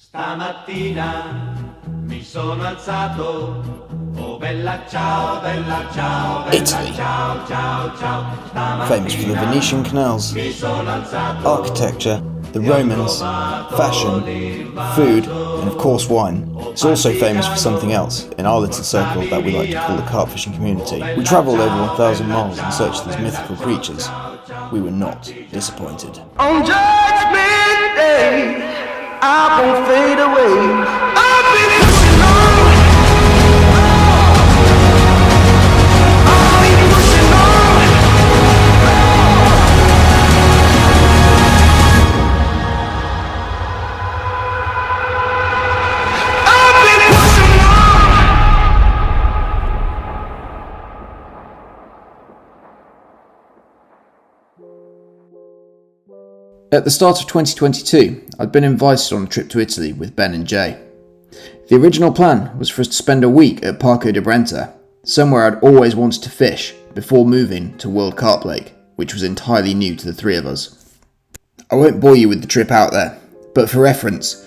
Stamattina mi sono alzato. Oh bella ciao, Italy, ciao, ciao, ciao. famous for the Venetian canals, architecture, the Romans, fashion, food, and of course wine. It's also famous for something else in our little circle that we like to call the carp fishing community. We travelled over 1,000 miles in search of these mythical creatures. We were not disappointed. On Judgment Day, I won't fade away. I've been pushing on. I've been pushing on. I've been pushing At the start of 2022, I'd been invited on a trip to Italy with Ben and Jay. The original plan was for us to spend a week at Parco del Brenta, somewhere I'd always wanted to fish before moving to World Carp Lake, which was entirely new to the three of us. I won't bore you with the trip out there, but for reference,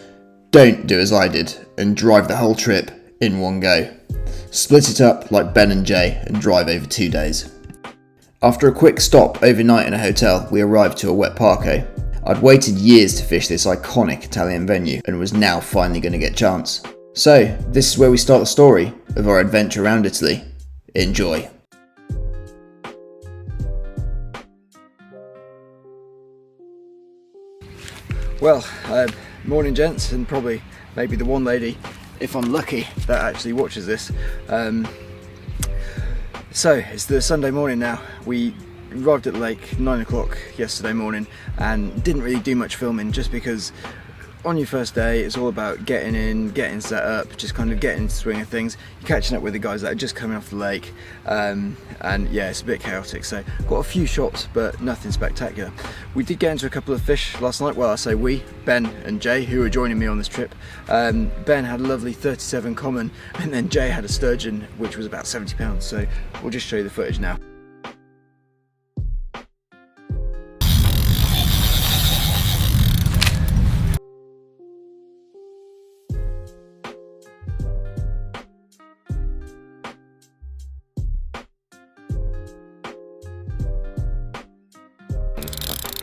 don't do as I did and drive the whole trip in one go. Split it up like Ben and Jay and drive over 2 days. After a quick stop overnight in a hotel, we arrived to a wet Parco. I'd waited years to fish this iconic Italian venue and was now finally going to get a chance. So, this is where we start the story of our adventure around Italy. Enjoy. Well, morning gents, and probably maybe the one lady, if I'm lucky, that actually watches this. So, it's the Sunday morning now. We arrived at the lake 9 o'clock yesterday morning and didn't really do much filming just because on your first day it's all about getting in, getting set up, just kind of getting into the swing of things. You're catching up with the guys that are just coming off the lake, and yeah, it's a bit chaotic, so got a few shots but nothing spectacular. We did get into a couple of fish last night. Well, I say we, Ben and Jay, who are joining me on this trip. Ben had a lovely 37 common and then Jay had a sturgeon which was about 70 pounds, so we'll just show you the footage now.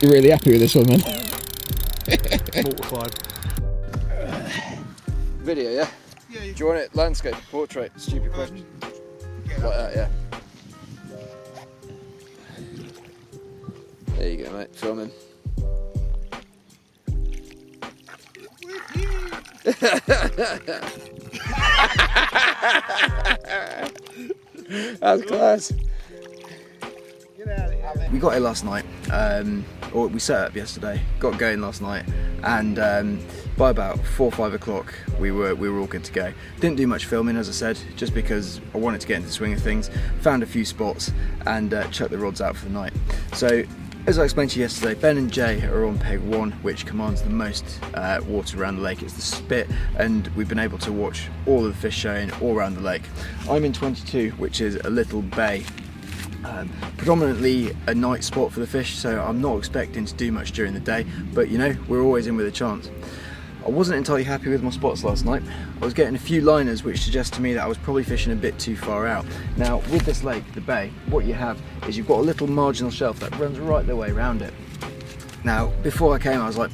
You're really happy with this one, man? Mortified. Video, yeah? Yeah, Do you want it landscape, portrait? Stupid question. Like that, yeah. There you go, mate. Filming. That's class. We got here last night, or we set up yesterday, got going last night, and by about 4 or 5 o'clock we were all good to go. Didn't do much filming, as I said, just because I wanted to get into the swing of things. Found a few spots and chucked the rods out for the night. So, as I explained to you yesterday, Ben and Jay are on peg 1, which commands the most water around the lake. It's the spit, and we've been able to watch all of the fish showing all around the lake. I'm in 22, which is a little bay. Predominantly a night spot for the fish, so I'm not expecting to do much during the day, but you know, we're always in with a chance. I wasn't entirely happy with my spots last night. I was getting a few liners which suggest to me that I was probably fishing a bit too far out. Now with this lake, the bay, what you have is you've got a little marginal shelf that runs right the way around it. Now before I came I was like,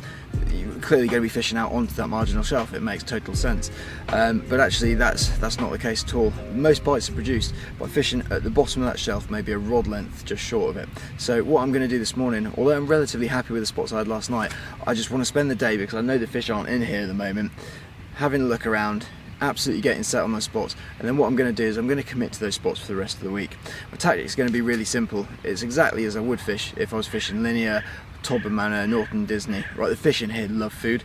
you're clearly going to be fishing out onto that marginal shelf, it makes total sense, but actually that's not the case at all. Most bites are produced by fishing at the bottom of that shelf, maybe a rod length just short of it. So what I'm going to do this morning, although I'm relatively happy with the spots I had last night, I just want to spend the day, because I know the fish aren't in here at the moment, having a look around, absolutely getting set on those spots, and then what I'm going to do is I'm going to commit to those spots for the rest of the week. My tactic is going to be really simple. It's exactly as I would fish if I was fishing linear, Tobber Manor, Norton Disney. Right, the fish in here love food.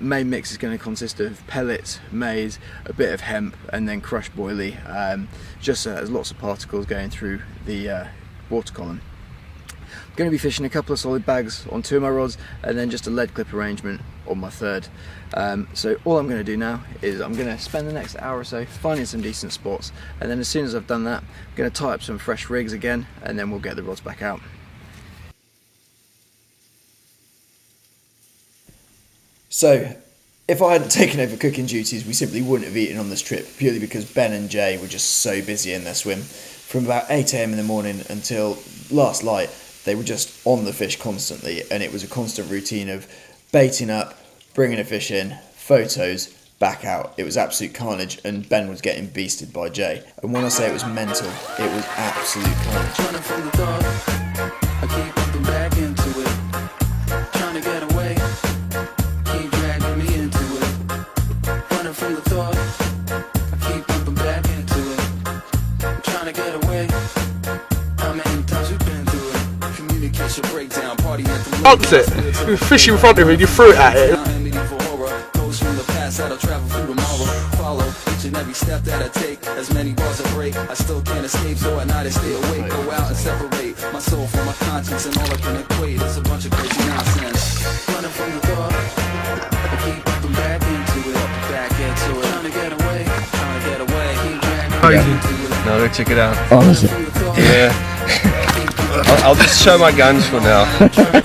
Main mix is going to consist of pellets, maize, a bit of hemp, and then crushed boilie, just so there's lots of particles going through the water column. I'm going to be fishing a couple of solid bags on 2 of my rods, and then just a lead clip arrangement on my 3rd. So all I'm going to do now is I'm going to spend the next hour or so finding some decent spots, and then as soon as I've done that, I'm going to tie up some fresh rigs again, and then we'll get the rods back out. So, If I hadn't taken over cooking duties, we simply wouldn't have eaten on this trip, purely because Ben and Jay were just so busy in their swim. From about 8 AM in the morning until last light, they were just on the fish constantly, and it was a constant routine of baiting up, bringing a fish in, photos, back out. It was absolute carnage, and Ben was getting beasted by Jay. And when I say it was mental, it was absolute carnage. Running from the thought, I keep bumping back into it. Trying to get away, keep dragging me into it. Running from the thought, I keep bumping back into it. I'm trying to get away. How many times we've been through it? Communication breakdown, party at the Bounce it. You fish in front of me and you threw it at it. That'll travel through tomorrow. Follow each and every step that I take. As many bars I break, I still can't escape. So at night I stay awake. Go out and separate my soul from my conscience, and all I can equate is a bunch of crazy nonsense. Running from the thought, I keep bumping back into it, back into it. Trying to get away, trying to get away. Keep dragging me into it. No, they took it out. Honestly. Yeah. I'll just show my guns for now.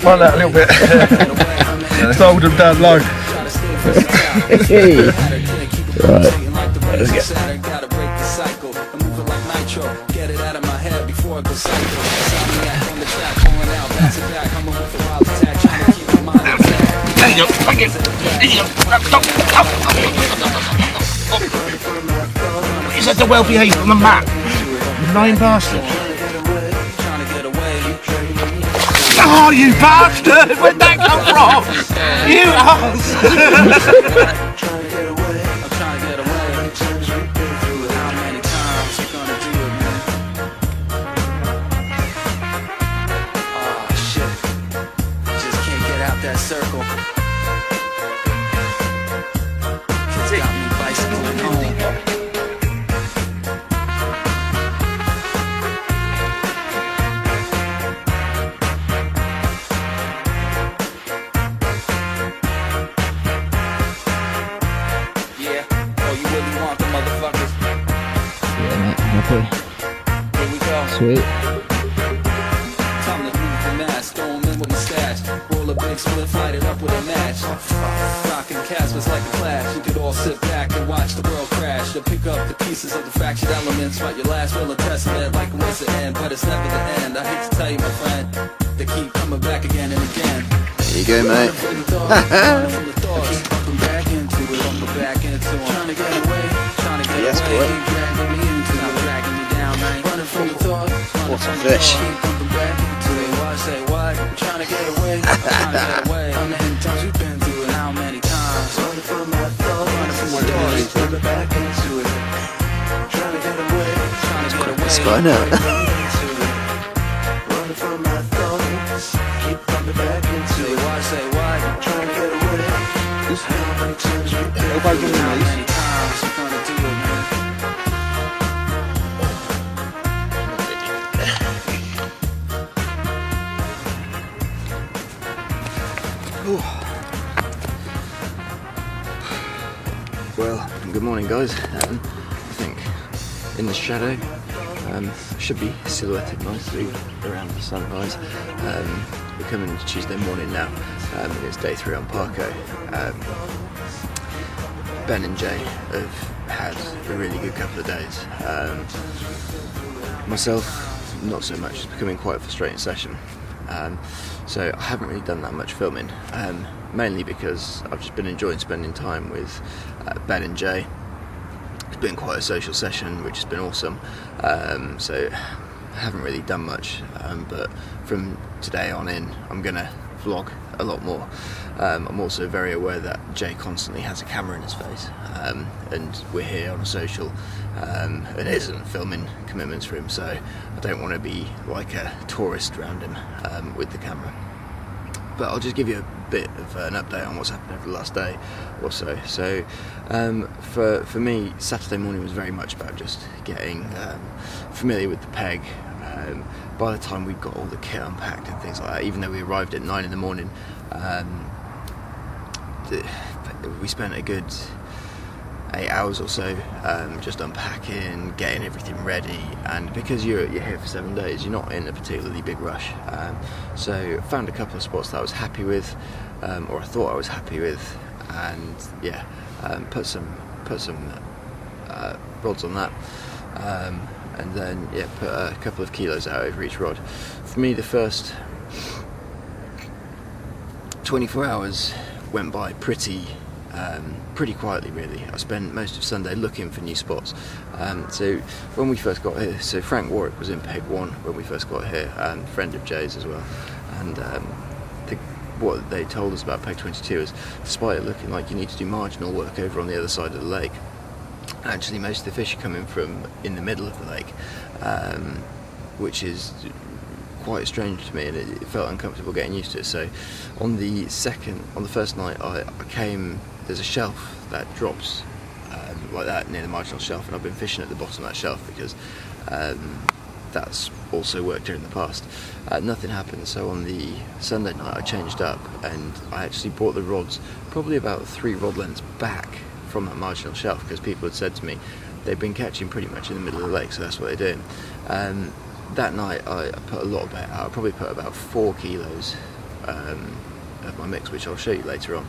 Run that a little bit. Hold them down low. Right. Let's get. Gotta break the cycle. I'm moving like nitro. Get it out of my head before I go psycho. Insomniac on the track, pulling out, pass it back. I'm with a wild attack, trying to keep my mind intact. There you go. Fuck it. Is that the well behaved on the map? You lying bastard. Trying to get away. Oh, you bastard! Where'd that come from? You ass! Trying to get away. I'm trying to get away. How many times you gonna do it, man? Oh shit. Just can't get out that circle. It's got me bicycling home. Here we go. Sweet. Time to move the mask, throw 'em in with my stash. Roll a big split, light it up with a match. Rockin' Casper's like a clash. You could all sit back and watch the world crash. You'll pick up the pieces of the fractured elements. Write your last will and testament like it was the end, but it's never the end. I hate to tell you, my friend, they keep coming back again and again. There you go, mate. Keep bumping back into it, bumping back into it. Trying to get away, trying to get Yes, away. boy. Keep dragging me into it, dragging me down, man. Running from the thought, What a fish. keep bumping back into it. Why say what? I'm trying to get away, I'm trying to get away. How many times we've been through it? How many times? Running from my thought, running from my thought, keep bumping back into it. Trying to get away, trying to get away. Spine out. Running from my thoughts, keep bumping back into it. Why say what? I'm trying to get away. How many times we've been through it? How many times you gonna do it, man? Well, good morning, guys. I think in the shadow should be silhouetted nicely around the sunrise. We're coming into Tuesday morning now. It's day 3 on Parco. Ben and Jay have had a really good couple of days. Myself, not so much. It's becoming quite a frustrating session. So I haven't really done that much filming, mainly because I've just been enjoying spending time with Ben and Jay. It's been quite a social session, which has been awesome. So I haven't really done much, but from today on in, I'm gonna vlog a lot more. I'm also very aware that Jay constantly has a camera in his face, and we're here on a social. It isn't filming commitments for him, so I don't want to be like a tourist around him with the camera. But I'll just give you a bit of an update on what's happened over the last day or so. So for me, Saturday morning was very much about just getting familiar with the peg. By the time we got all the kit unpacked and things like that, even though we arrived at 9 in the morning, we spent a good 8 hours or so just unpacking, getting everything ready, and because you're here for 7 days, you're not in a particularly big rush. So found a couple of spots that I was happy with, or I thought I was happy with, and yeah, put some rods on that, and then yeah, put a couple of kilos out over each rod. For me, the first 24 hours went by pretty quietly, really. I spent most of Sunday looking for new spots. So when we first got here, so Frank Warwick was in peg 1 when we first got here, and friend of Jay's as well, and what they told us about peg 22 is, despite it looking like you need to do marginal work over on the other side of the lake, actually most of the fish are coming from in the middle of the lake, which is quite strange to me, and it felt uncomfortable getting used to it. So on the first night I came, there's a shelf that drops like that near the marginal shelf, and I've been fishing at the bottom of that shelf because that's also worked here in the past. Nothing happened, so on the Sunday night I changed up and I actually brought the rods probably about 3 rod lengths back from that marginal shelf, because people had said to me they've been catching pretty much in the middle of the lake, so that's what they're doing. That night I put a lot of bait out. I probably put about 4 kilos of my mix, which I'll show you later on,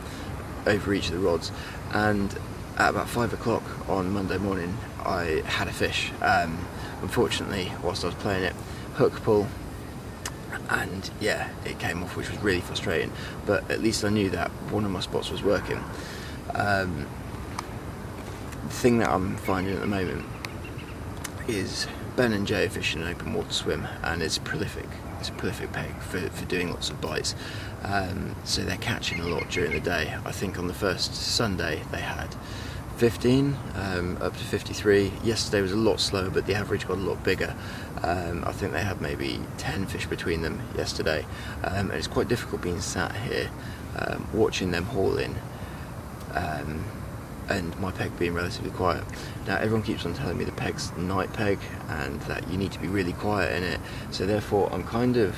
over each of the rods, and at about 5 o'clock on Monday morning I had a fish. Unfortunately, whilst I was playing it, hook pull, and yeah, it came off, which was really frustrating, but at least I knew that one of my spots was working. The thing that I'm finding at the moment is Ben and Jay are fishing an open water swim, and it's prolific. It's a prolific peg for doing lots of bites. So they're catching a lot during the day. I think on the first Sunday they had 15, up to 53. Yesterday was a lot slower, but the average got a lot bigger. I think they had maybe 10 fish between them yesterday. And it's quite difficult being sat here watching them haul in, and my peg being relatively quiet. Now everyone keeps on telling me the peg's night peg and that you need to be really quiet in it, so therefore I'm kind of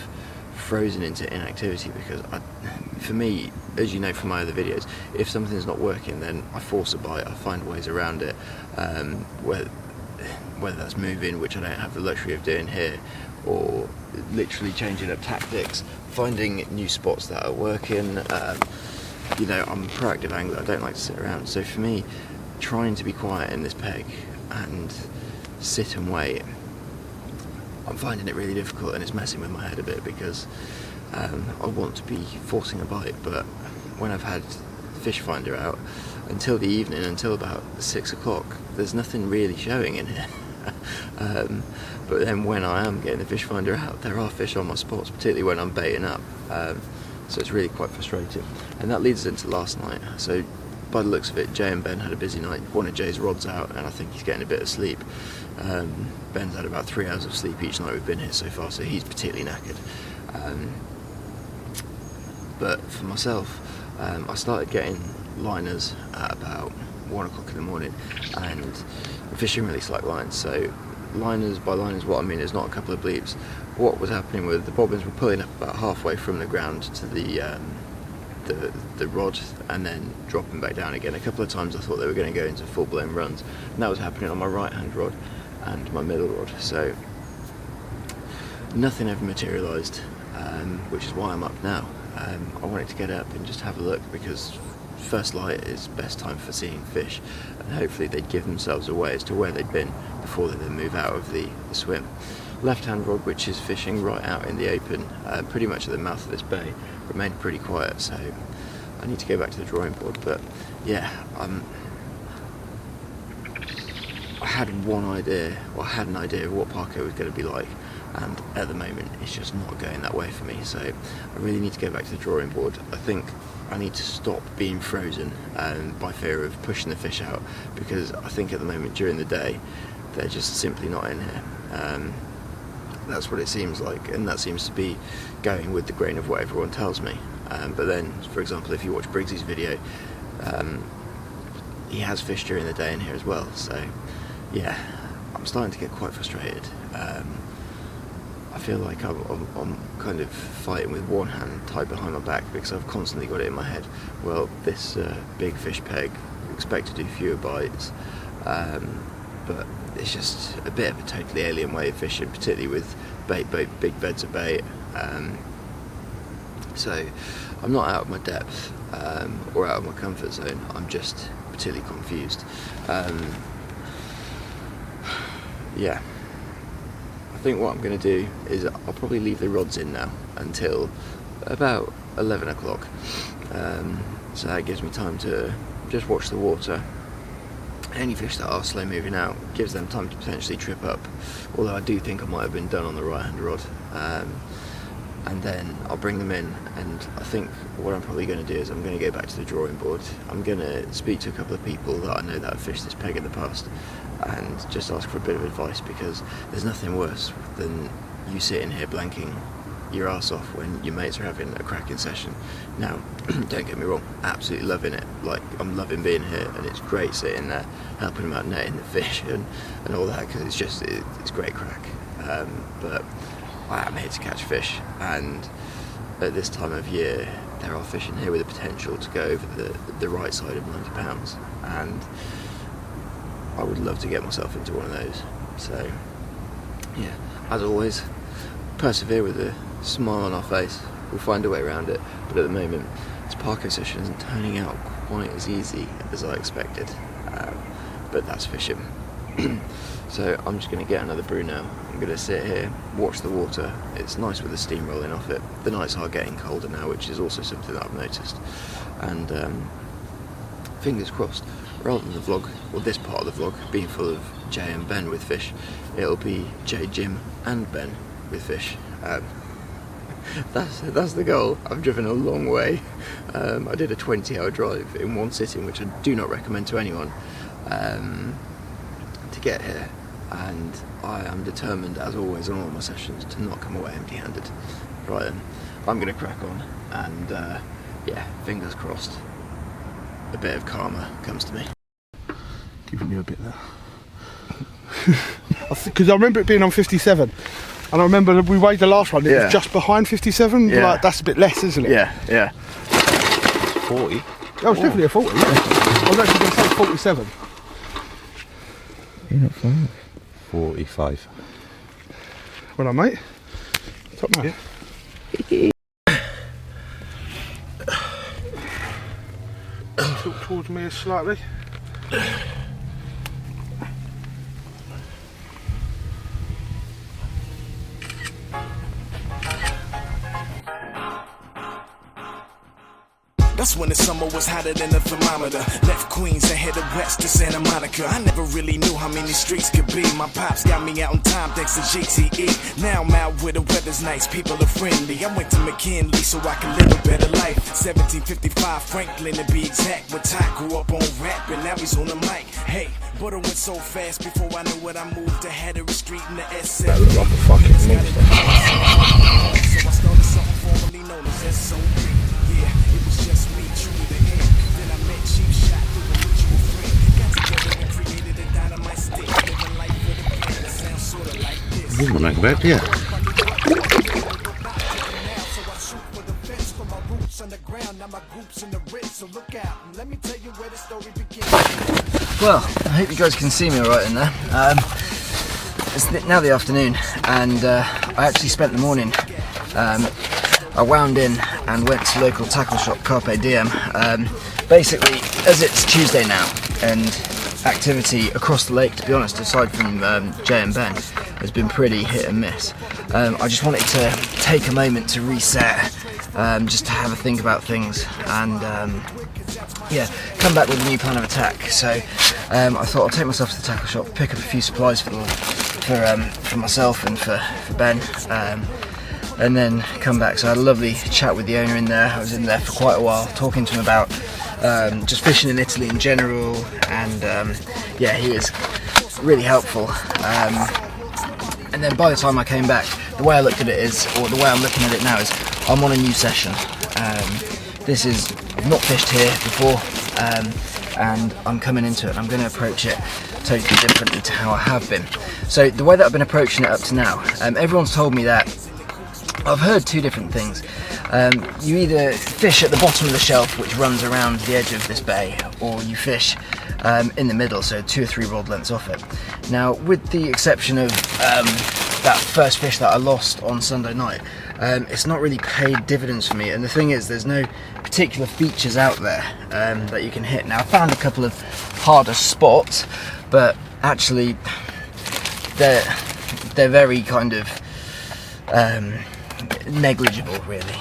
frozen into inactivity, because for me, as you know from my other videos, if something's not working then I force a bite, I find ways around it, whether that's moving, which I don't have the luxury of doing here, or literally changing up tactics, finding new spots that are working. You know, I'm a proactive angler, I don't like to sit around, so for me, trying to be quiet in this peg and sit and wait, I'm finding it really difficult, and it's messing with my head a bit, because I want to be forcing a bite, but when I've had the fish finder out until the evening, until about 6 o'clock, there's nothing really showing in here. But then when I am getting the fish finder out, there are fish on my spots, particularly when I'm baiting up. So it's really quite frustrating, and that leads us into last night. So by the looks of it, Jay and Ben had a busy night. One of Jay's rod's out, and I think he's getting a bit of sleep. Ben's had about 3 hours of sleep each night we've been here so far, so he's particularly knackered. But for myself, I started getting liners at about 1 o'clock in the morning, and I'm fishing really slack lines. So liners, by liners what I mean is not a couple of bleeps. What was happening with the bobbins were pulling up about halfway from the ground to the rod, and then dropping back down again. A couple of times I thought they were going to go into full-blown runs, and that was happening on my right hand rod and my middle rod, so nothing ever materialised, which is why I'm up now. I wanted to get up and just have a look, because first light is best time for seeing fish, and hopefully they'd give themselves away as to where they'd been before they then move out of the swim. Left hand rod, which is fishing right out in the open, pretty much at the mouth of this bay, remained pretty quiet, so I need to go back to the drawing board. But yeah, I had an idea of what Parco was going to be like, and at the moment it's just not going that way for me, so I really need to go back to the drawing board. I think I need to stop being frozen by fear of pushing the fish out, because I think at the moment during the day they're just simply not in here. That's what it seems like, and that seems to be going with the grain of what everyone tells me. But then, for example, if you watch Briggsy's video, he has fish during the day in here as well, so yeah, I'm starting to get quite frustrated. I feel like I'm kind of fighting with one hand tied behind my back, because I've constantly got it in my head, well, this big fish peg, expect to do fewer bites, but it's just a bit of a totally alien way of fishing, particularly with big beds of bait. So I'm not out of my depth. or out of my comfort zone. I'm just particularly confused. Yeah, I think what I'm going to do is I'll probably leave the rods in now until about 11 o'clock, so that gives me time to just watch the water. Any fish that are slow moving out gives them time to potentially trip up, although I do think I might have been done on the right hand rod. And then I'll bring them in, and I think what I'm probably going to do is I'm going to go back to the drawing board. I'm going to speak to a couple of people that I know that have fished this peg in the past and just ask for a bit of advice, because there's nothing worse than you sitting here blanking your arse off when your mates are having a cracking session. Now, don't get me wrong, absolutely loving it. Like, I'm loving being here, and it's great sitting there helping them out netting the fish and all that, because it's great crack. But I am here to catch fish, and at this time of year there are fish in here with the potential to go over the right side of 90 pounds, and I would love to get myself into one of those. So yeah, as always, persevere with a smile on our face. We'll find a way around it, but at the moment this Parco session isn't turning out quite as easy as I expected, but that's fishing. So I'm just going to get another brew now. I'm going to sit here, watch the water. It's nice with the steam rolling off it. The nights are getting colder now, which is also something that I've noticed. And fingers crossed, rather than the vlog, or this part of the vlog, being full of Jay and Ben with fish, it'll be Jay, Jim and Ben with fish. That's the goal. I've driven a long way. I did a 20-hour drive in one sitting, which I do not recommend to anyone, to get here, and I am determined, as always on all my sessions, to not come away empty-handed. Right then, I'm going to crack on, and yeah, fingers crossed, a bit of karma comes to me. Giving you a bit there. Because I remember it being on 57, and I remember we weighed the last one, it was just behind 57, like, that's a bit less, isn't it? Yeah. 40. That was definitely a 40. I was actually going to say 47. You're not far. 45. Well done, mate. Top man. Tilt towards me slightly. That's when the summer was hotter than the thermometer. Left Queens and headed west to Santa Monica. I never really knew how many streets could be. My pops got me out on time thanks to GTE. Now I'm out where the weather's nice, people are friendly. I went to McKinley so I can live a better life. 1755 Franklin to be exact. But Ty grew up on rap and now he's on the mic. Hey, but I went so fast before I knew it. I moved to Hatteras Street in the S7. That looked like a fucking monster. So I started something formerly known as SOB. Yeah, it was just me, true to the end. Then I met Chief Shot through a mutual friend. Got together and created a dynamite stick. Living life with a plan that sounds sort of like this. You want to go back, yeah. So I shoot for the fence for my roots underground. Now my group's in the ridge, so look out. And let me tell you where the story begins. Well, I hope you guys can see me alright in there. It's now the afternoon, and I actually spent the morning. I wound in and went to local tackle shop Carp Diem. Basically, as it's Tuesday now, and activity across the lake, to be honest, aside from Jay and Ben, has been pretty hit and miss. I just wanted to take a moment to reset, just to have a think about things, and yeah, come back with a new plan of attack. So I thought I'll take myself to the tackle shop, pick up a few supplies for myself and for Ben, and then come back. So I had a lovely chat with the owner in there. I was in there for quite a while, talking to him about just fishing in Italy in general, and yeah, he was really helpful. And then by the time I came back, the way I looked at it is, or the way I'm looking at it now is, I'm on a new session. I've not fished here before, and I'm coming into it. I'm going to approach it totally differently to how I have been. So the way that I've been approaching it up to now, everyone's told me that I've heard two different things. You either fish at the bottom of the shelf, which runs around the edge of this bay, or you fish in the middle, so 2 or 3 rod lengths off it. Now, with the exception of that first fish that I lost on Sunday night, it's not really paid dividends for me. And the thing is, there's no particular features out there that you can hit. Now, I found a couple of harder spots, but actually they're very kind of negligible, really.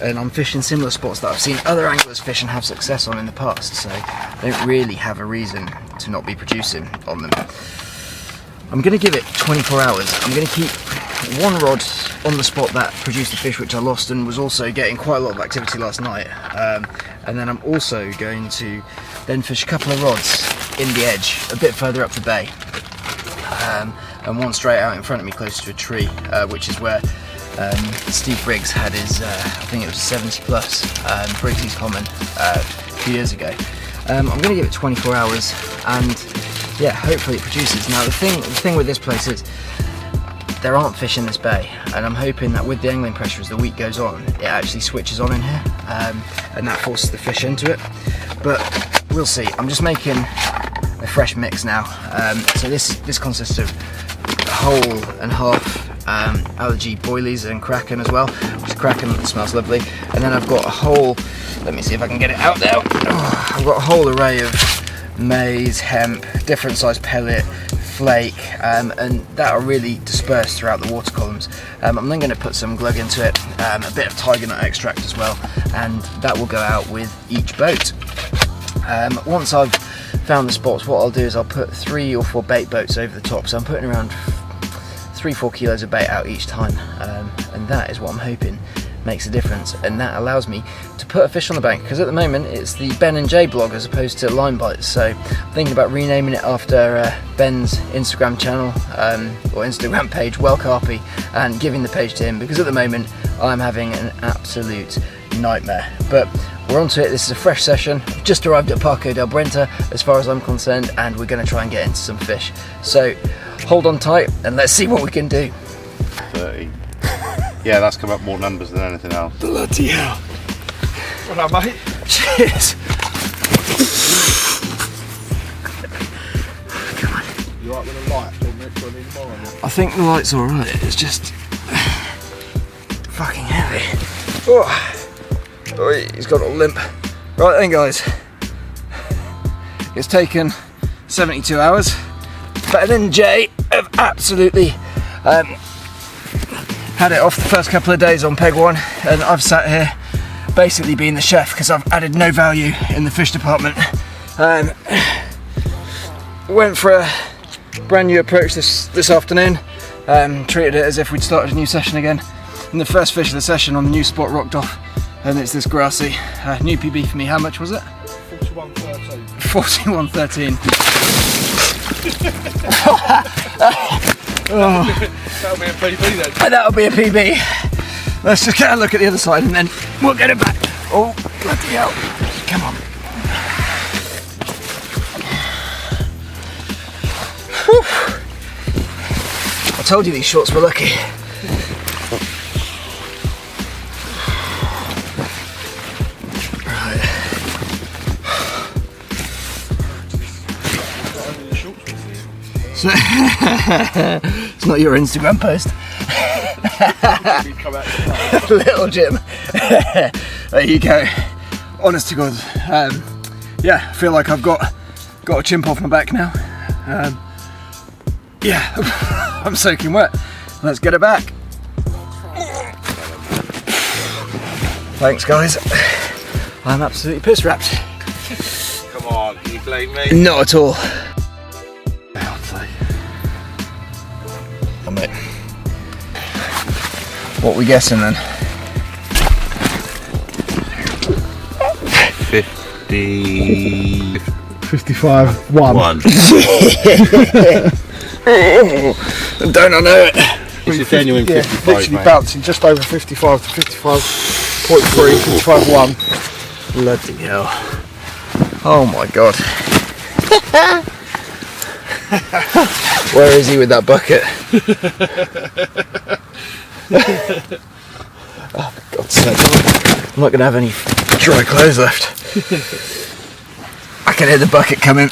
And I'm fishing similar spots that I've seen other anglers fish and have success on in the past, so I don't really have a reason to not be producing on them. I'm going to give it 24 hours. I'm going to keep one rod on the spot that produced the fish which I lost and was also getting quite a lot of activity last night, and then I'm also going to then fish a couple of rods in the edge a bit further up the bay, and one straight out in front of me close to a tree, which is where Steve Briggs had his, I think it was 70 plus Briggs Common a few years ago. I'm going to give it 24 hours and yeah, hopefully it produces. Now the thing with this place is there aren't fish in this bay, and I'm hoping that with the angling pressure as the week goes on it actually switches on in here, and that forces the fish into it, but we'll see. I'm just making a fresh mix now, so this consists of a whole and half allergy boilies and kraken as well, which kraken smells lovely, and then I've got a whole, let me see if I can get it out now. I've got a whole array of maize, hemp, different size pellet, flake, and that are really dispersed throughout the water columns. I'm then going to put some glug into it, a bit of tiger nut extract as well, and that will go out with each boat. Once I've found the spots, what I'll do is I'll put 3 or 4 bait boats over the top, so I'm putting around 3-4 kilos of bait out each time, and that is what I'm hoping makes a difference, and that allows me to put a fish on the bank, because at the moment it's the Ben and Jay blog as opposed to Line Bites, so I'm thinking about renaming it after Ben's Instagram channel or Instagram page, Well Carpy, and giving the page to him, because at the moment I'm having an absolute nightmare. But we're on to it. This is a fresh session. We've just arrived at Parco del Brenta as far as I'm concerned, and we're going to try and get into some fish, so hold on tight and let's see what we can do. 30. Yeah, that's come up more numbers than anything else. Bloody hell. Well done, mate. Cheers. You right with the light? I think the light's alright, it's just fucking heavy. Oh, he's got a limp. Right then guys, it's taken 72 hours. Ben and Jay have absolutely had it off the first couple of days on peg 1, and I've sat here basically being the chef because I've added no value in the fish department. Went for a brand new approach this afternoon, treated it as if we'd started a new session again, and the first fish of the session on the new spot rocked off, and it's this grassy new PB for me. How much was it? 41.13. 41.13. Oh. That'll be a PB then. That'll be a PB. Let's just get a look at the other side and then we'll get it back. Oh, bloody hell. Come on. Whew. I told you these shorts were lucky. Right. It's not your Instagram post. Little Jim. There you go. Honest to God. Yeah, I feel like I've got a chimp off my back now. Yeah, I'm soaking wet. Let's get it back. Thanks guys. I'm absolutely piss wrapped. Come on, can you blame me? Not at all. Oh, mate. What are we guessing then? 50. 55.1. Don't I know it? It's a genuine 55, literally mate. bouncing just over 55 to 55.3, 55.1. Bloody hell. Oh my god. Where is he with that bucket? Oh, for God's sake. I'm not going to have any dry clothes left. I can hear the bucket coming.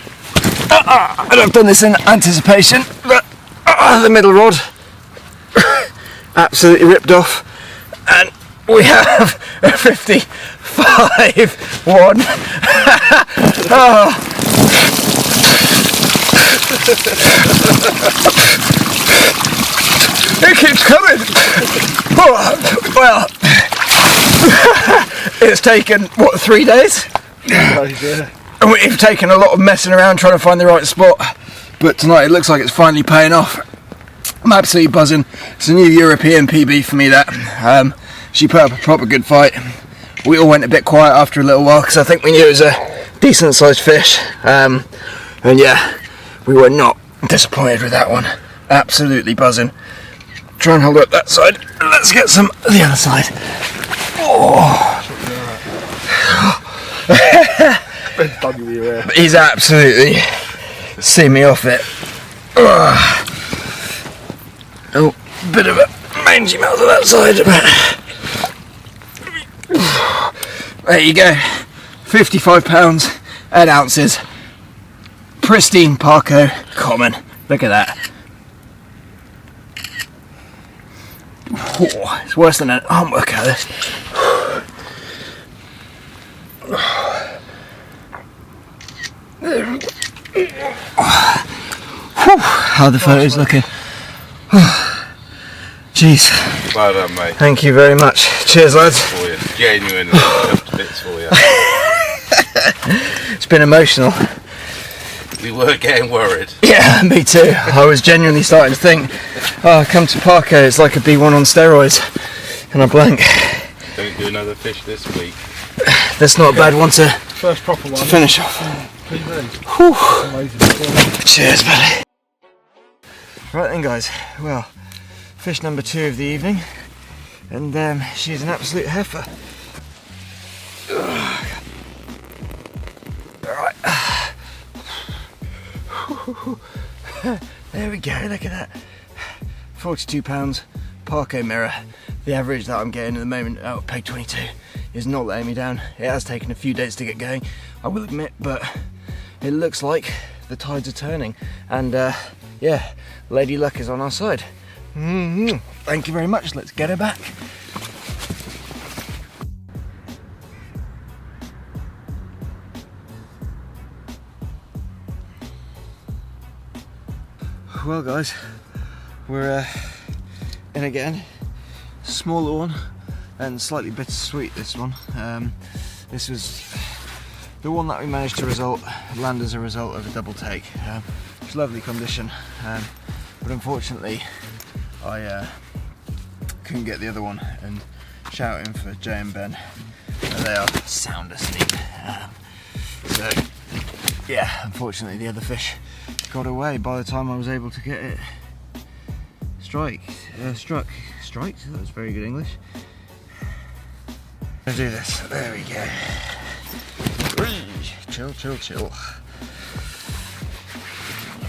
And I've done this in anticipation, but the middle rod absolutely ripped off, and we have a 55 one. Oh. It keeps coming. Oh, well, it's taken what, 3 days? Yeah. And we've taken a lot of messing around trying to find the right spot, but tonight it looks like it's finally paying off. I'm absolutely buzzing. It's a new European PB for me, that. She put up a proper good fight. We all went a bit quiet after a little while because I think we knew it was a decent sized fish. And yeah, we were not disappointed with that one. Absolutely buzzing. Try and hold up that side. Let's get some of the other side. Oh. He's absolutely seen me off it. Oh, bit of a mangy mouth on that side. There you go. 55 pounds, 8 ounces. Pristine Parco common. Look at that. Oh, it's worse than an arm workout, this. How are the photos looking? Jeez. Well done, mate. Thank you very much. Cheers, lads. For you. Genuinely bits for you. It's been emotional. We were getting worried. Yeah, me too. I was genuinely starting to think, oh, come to Parco, it's like a B1 on steroids. And I blank. Don't do another fish this week. That's not a bad one to First proper one. finish off. Whew. Cheers, buddy. Right then, guys. Well, fish number 2 of the evening, and she's an absolute heifer. Alright. There we go, look at that. 42 pounds, Parco mirror. The average that I'm getting at the moment out of peg 22 is not letting me down. It has taken a few days to get going, I will admit, but it looks like the tides are turning, and yeah, Lady Luck is on our side. Thank you very much, let's get her back. Well guys, we're in again. Smaller one and slightly bittersweet, this one. This was the one that we managed to land as a result of a double take. It's lovely condition, but unfortunately I couldn't get the other one, and shouting for Jay and Ben, they are sound asleep. So yeah, unfortunately the other fish got away by the time I was able to get it struck. That was very good English. Let's do this. There we go. Chill.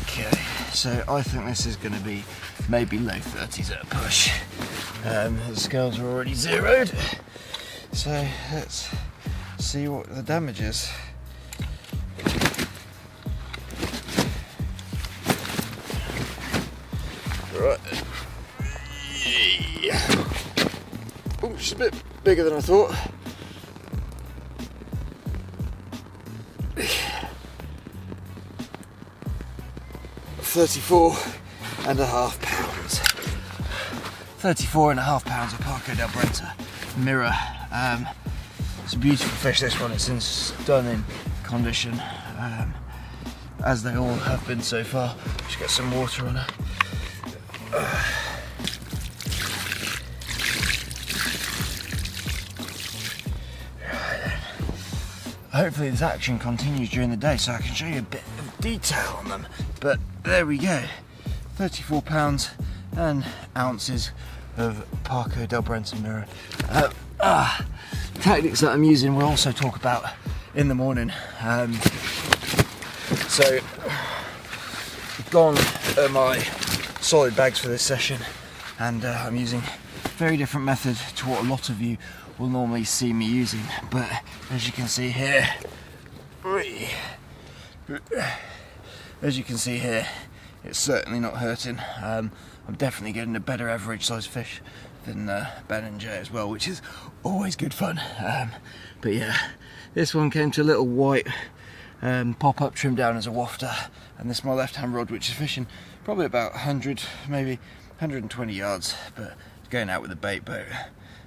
Okay, so I think this is going to be maybe low 30s at a push. The scales are already zeroed, so let's see what the damage is. Right. Oh, she's a bit bigger than I thought. £34.5. £34.5 of Parco del Brenta mirror. It's a beautiful fish, this one. It's in stunning condition, as they all have been so far. Just get some water on her. Hopefully this action continues during the day so I can show you a bit of detail on them. But there we go, 34 pounds and ounces of Parco del Brenta mirror. Tactics that I'm using we'll also talk about in the morning. So gone are my solid bags for this session, and I'm using a very different method to what a lot of you will normally see me using, but as you can see here, it's certainly not hurting. I'm definitely getting a better average size fish than Ben and Jay as well, which is always good fun. But yeah, this one came to a little white pop-up trimmed down as a wafter, and this is my left hand rod, which is fishing probably about 100, maybe 120 yards, but it's going out with a bait boat.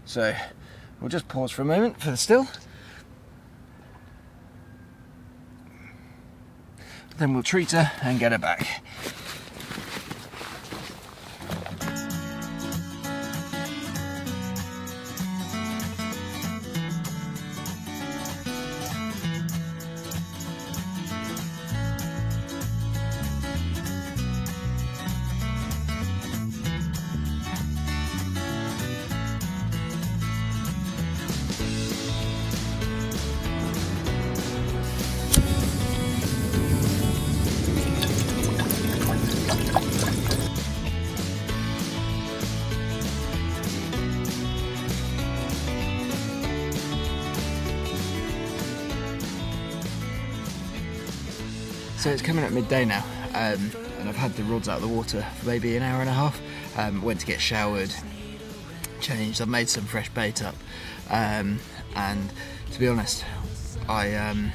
So we'll just pause for a moment for the still, then we'll treat her and get her back. So it's coming at midday now, and I've had the rods out of the water for maybe an hour and a half. Went to get showered, changed, I've made some fresh bait up, and to be honest, I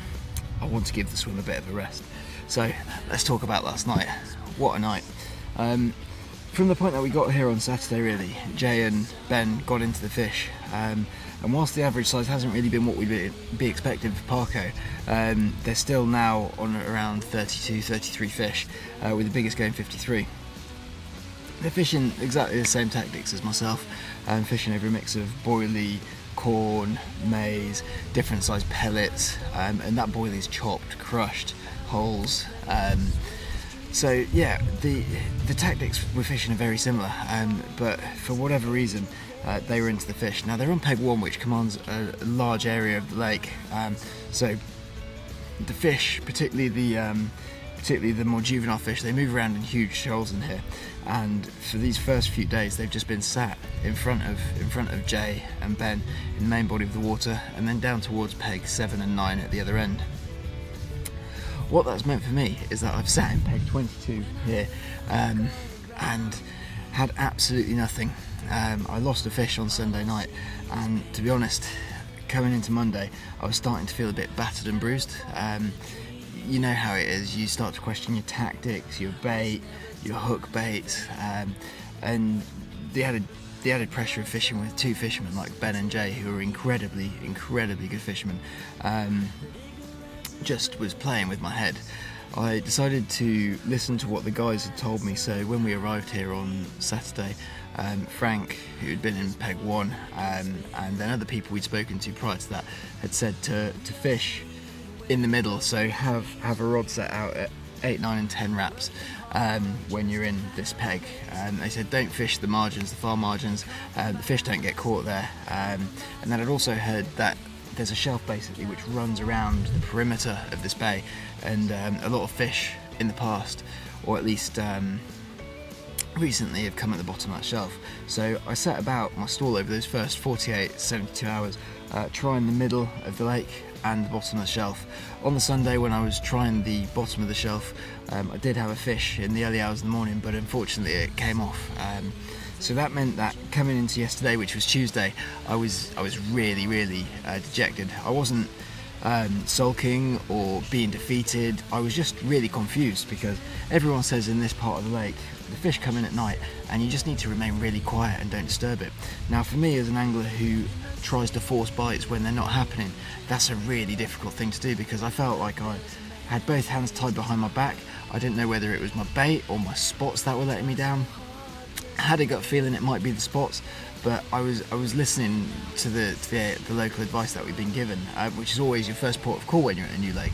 want to give the swim a bit of a rest. So let's talk about last night. What a night. From the point that we got here on Saturday, really, Jay and Ben got into the fish, and whilst the average size hasn't really been what we'd be expecting for Parco, they're still now on around 32, 33 fish, with the biggest going 53. They're fishing exactly the same tactics as myself, fishing over a mix of boilie, corn, maize, different size pellets, and that boilie is chopped, crushed, holes. So yeah, the tactics we're fishing are very similar, but for whatever reason they were into the fish. Now they're on peg 1, which commands a large area of the lake, so the fish, particularly the more juvenile fish, they move around in huge shoals in here, and for these first few days they've just been sat in front of Jay and Ben in the main body of the water, and then down towards peg 7 and 9 at the other end. What that's meant for me is that I've sat in peg 22 here and had absolutely nothing. I lost a fish on Sunday night, and to be honest, coming into Monday I was starting to feel a bit battered and bruised. You know how it is, you start to question your tactics, your bait, your hook baits, and the added pressure of fishing with two fishermen like Ben and Jay, who are incredibly good fishermen, just was playing with my head. I decided to listen to what the guys had told me. So when we arrived here on Saturday, Frank, who had been in peg 1, and then other people we'd spoken to prior to that, had said to fish in the middle, so have a rod set out at 8, 9 and 10 wraps when you're in this peg. They said don't fish the margins, the far margins, the fish don't get caught there, and then I'd also heard that there's a shelf basically which runs around the perimeter of this bay, and a lot of fish in the past, or at least recently, have come at the bottom of that shelf. So I set about my stall over those first 48, 72 hours, trying the middle of the lake and the bottom of the shelf. On the Sunday when I was trying the bottom of the shelf, I did have a fish in the early hours of the morning, but unfortunately it came off. So that meant that coming into yesterday, which was Tuesday, I was really dejected. I wasn't sulking or being defeated. I was just really confused, because everyone says in this part of the lake the fish come in at night and you just need to remain really quiet and don't disturb it. Now for me, as an angler who tries to force bites when they're not happening, that's a really difficult thing to do, because I felt like I had both hands tied behind my back. I didn't know whether it was my bait or my spots that were letting me down. I had a gut feeling it might be the spots, but I was listening to the local advice that we've been given, which is always your first port of call when you're at a new lake.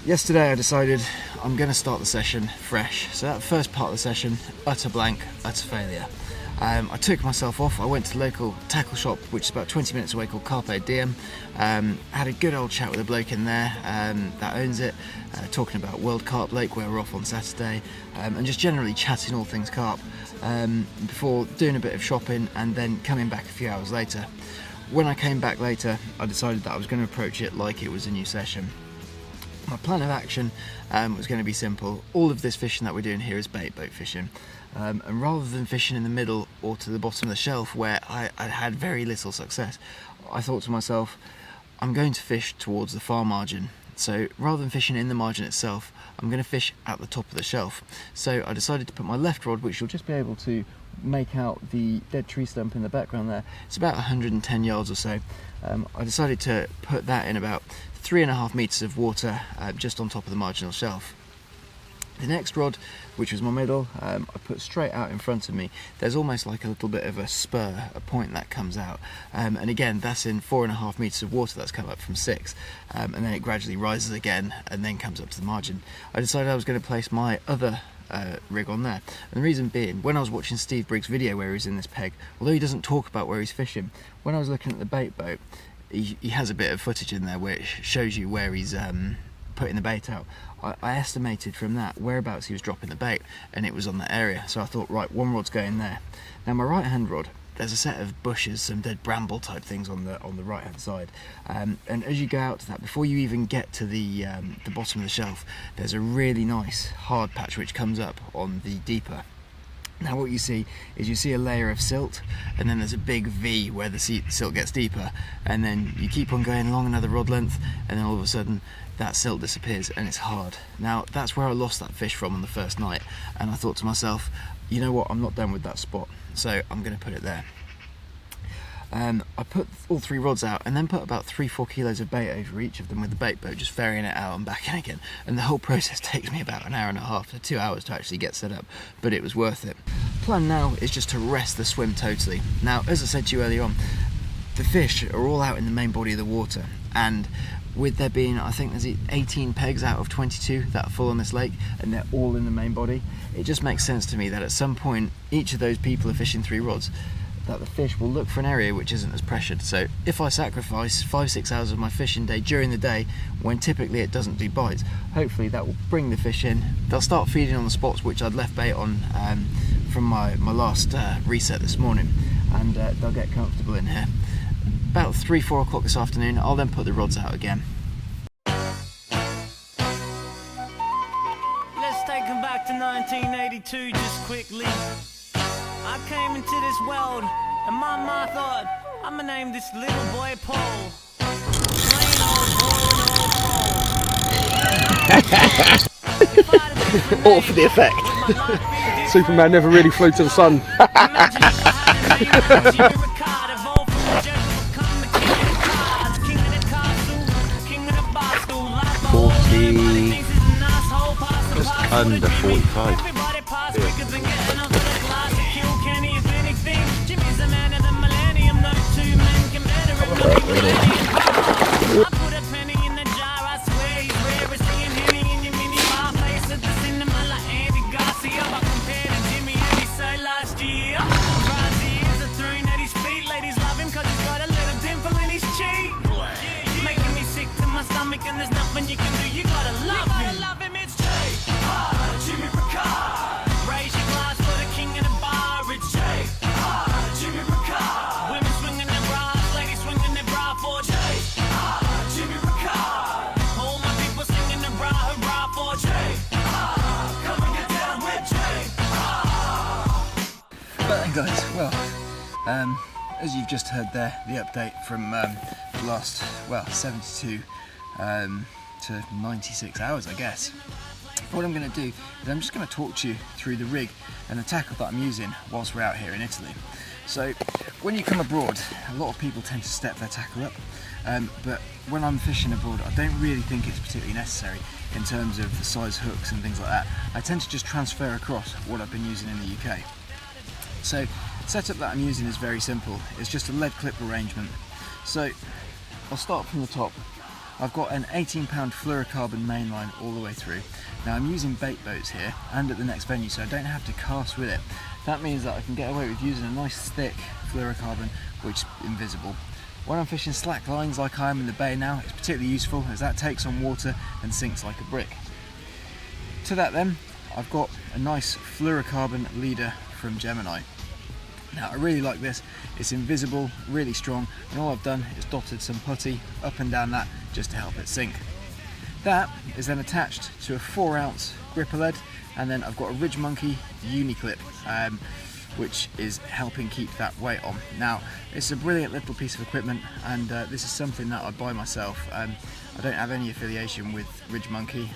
Yesterday I decided I'm going to start the session fresh. So that first part of the session, utter blank, utter failure. I took myself off. I went to the local tackle shop, which is about 20 minutes away, called Carp. Had a good old chat with a bloke in there that owns it, talking about World Carp Lake, where we're off on Saturday, and just generally chatting all things carp, before doing a bit of shopping and then coming back a few hours later. When I came back later, I decided that I was going to approach it like it was a new session. My plan of action was going to be simple. All of this fishing that we're doing here is bait boat fishing, and rather than fishing in the middle or to the bottom of the shelf where I had very little success, I thought to myself, I'm going to fish towards the far margin. So rather than fishing in the margin itself, I'm going to fish at the top of the shelf. So I decided to put my left rod, which you'll just be able to make out the dead tree stump in the background there. It's about 110 yards or so. I decided to put that in about 3.5 meters of water just on top of the marginal shelf. The next rod, which was my middle, I put straight out in front of me. There's almost like a little bit of a spur, a point that comes out, and again that's in 4.5 meters of water that's come up from 6, and then it gradually rises again and then comes up to the margin. I decided I was going to place my other rig on there, and the reason being, when I was watching Steve Briggs' video where he's in this peg, although he doesn't talk about where he's fishing, when I was looking at the bait boat, he has a bit of footage in there which shows you where he's putting the bait out. I estimated from that whereabouts he was dropping the bait, and it was on that area, so I thought, right, one rod's going there. Now my right hand rod, there's a set of bushes, some dead bramble type things on the right hand side, and as you go out to that, before you even get to the bottom of the shelf, there's a really nice hard patch which comes up on the deeper. Now what you see is, you see a layer of silt, and then there's a big V where the silt gets deeper, and then you keep on going along another rod length, and then all of a sudden that silt disappears and it's hard. Now that's where I lost that fish from on the first night, and I thought to myself, you know what, I'm not done with that spot, so I'm going to put it there. I put all 3 rods out and then put about 3-4 kilos of bait over each of them with the bait boat, just ferrying it out and back in again, and the whole process takes me about 1.5 hours to 2 hours to actually get set up, but it was worth it. Plan now is just to rest the swim totally. Now, as I said to you earlier on, the fish are all out in the main body of the water, and with there being, I think there's 18 pegs out of 22 that are full on this lake, and they're all in the main body, it just makes sense to me that at some point each of those people are fishing 3 rods, that the fish will look for an area which isn't as pressured. So if I sacrifice 5-6 hours of my fishing day during the day, when typically it doesn't do bites, hopefully that will bring the fish in. They'll start feeding on the spots which I'd left bait on from my last reset this morning, and they'll get comfortable in here. About 3-4 o'clock this afternoon, I'll then put the rods out again. Let's take them back to 1982 just quickly. I came into this world, and my mom thought, I'ma name this little boy Paul. Plain old Paul. All for the effect. Superman never really flew to the sun. Just under 45. And there's nothing you can do, you gotta love him. It's Jimmy Ricard. Raise your glass for the king of the bar. It's Jimmy Ricard. Women swinging their bras, ladies swinging their bra for Jimmy Ricard. All my people singing the hurrah for come and get down with But guys, well, as you've just heard there, the update from the last, 72 to 96 hours, I guess. What I'm going to do is I'm just going to talk to you through the rig and the tackle that I'm using whilst we're out here in Italy. So when you come abroad, a lot of people tend to step their tackle up, but when I'm fishing abroad, I don't really think it's particularly necessary in terms of the size hooks and things like that. I tend to just transfer across what I've been using in the UK. So the setup that I'm using is very simple. It's just a lead clip arrangement. So I'll start from the top. I've got an 18-pound fluorocarbon mainline all the way through. Now I'm using bait boats here and at the next venue, so I don't have to cast with it. That means that I can get away with using a nice thick fluorocarbon which is invisible. When I'm fishing slack lines like I am in the bay now, it's particularly useful as that takes on water and sinks like a brick. To that then, I've got a nice fluorocarbon leader from Gemini. Now I really like this, it's invisible, really strong, and all I've done is dotted some putty up and down that just to help it sink. That is then attached to a 4-ounce gripper lead, and then I've got a Ridgemonkey uni clip, which is helping keep that weight on. Now, it's a brilliant little piece of equipment, and this is something that I buy myself. I don't have any affiliation with Ridgemonkey,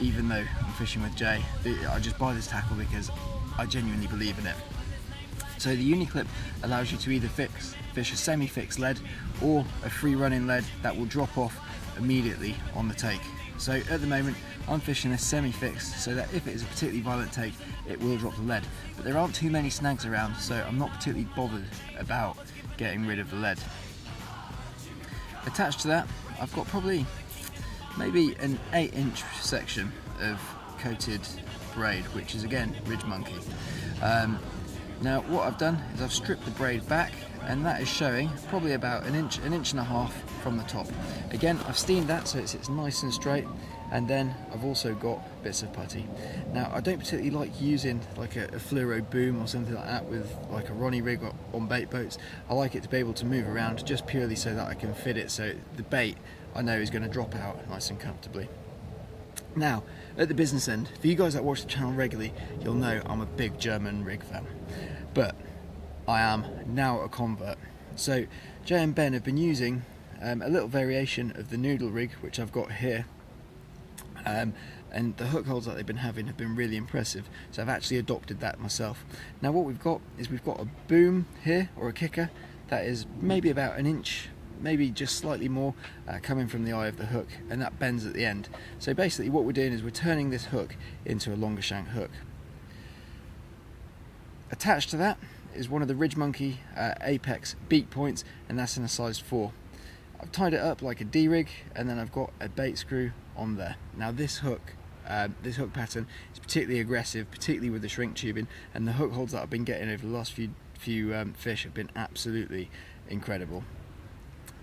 even though I'm fishing with Jay. I just buy this tackle because I genuinely believe in it. So the uni clip allows you to either fish a semi-fixed lead or a free running lead that will drop off immediately on the take. So at the moment I'm fishing this semi-fixed, so that if it is a particularly violent take, it will drop the lead. But there aren't too many snags around, so I'm not particularly bothered about getting rid of the lead. Attached to that, I've got probably maybe an 8-inch section of coated braid, which is again Ridgemonkey. Now what I've done is I've stripped the braid back, and that is showing probably about an inch and a half from the top. Again, I've steamed that so it's nice and straight, and then I've also got bits of putty. Now I don't particularly like using like a fluoro boom or something like that with like a Ronnie rig on bait boats. I like it to be able to move around just purely so that I can fit it so the bait I know is going to drop out nice and comfortably. Now, at the business end, for you guys that watch the channel regularly, you'll know I'm a big German rig fan, but I am now a convert. So Jay and Ben have been using a little variation of the noodle rig, which I've got here, and the hook holds that they've been having have been really impressive, so I've actually adopted that myself. Now what we've got is we've got a boom here, or a kicker, that is maybe about an inch, maybe just slightly more, coming from the eye of the hook, and that bends at the end. So basically what we're doing is we're turning this hook into a longer shank hook. Attached to that is one of the Ridgemonkey Apex beak points, and that's in a size 4. I've tied it up like a D-rig, and then I've got a bait screw on there. Now this hook pattern is particularly aggressive, particularly with the shrink tubing, and the hook holds that I've been getting over the last few fish have been absolutely incredible.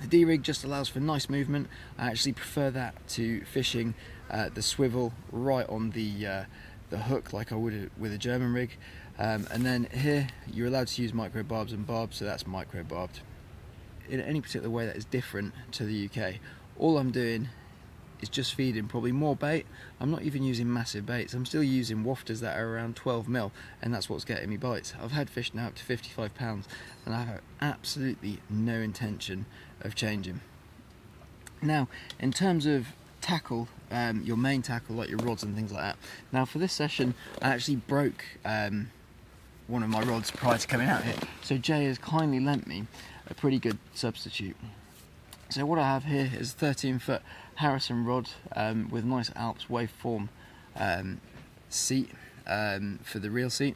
The D-rig just allows for nice movement. I actually prefer that to fishing the swivel right on the hook like I would with a German rig. And then here you're allowed to use micro barbs and barbs, so that's micro barbed. In any particular way that is different to the UK, all I'm doing is just feeding probably more bait. I'm not even using massive baits, I'm still using wafters that are around 12mm, and that's what's getting me bites. I've had fish now up to 55 pounds, and I have absolutely no intention of changing. Now in terms of tackle, your main tackle like your rods and things like that, now for this session I actually broke one of my rods prior to coming out here, so Jay has kindly lent me a pretty good substitute. So what I have here is a 13-foot Harrison rod with nice Alps waveform seat for the reel seat,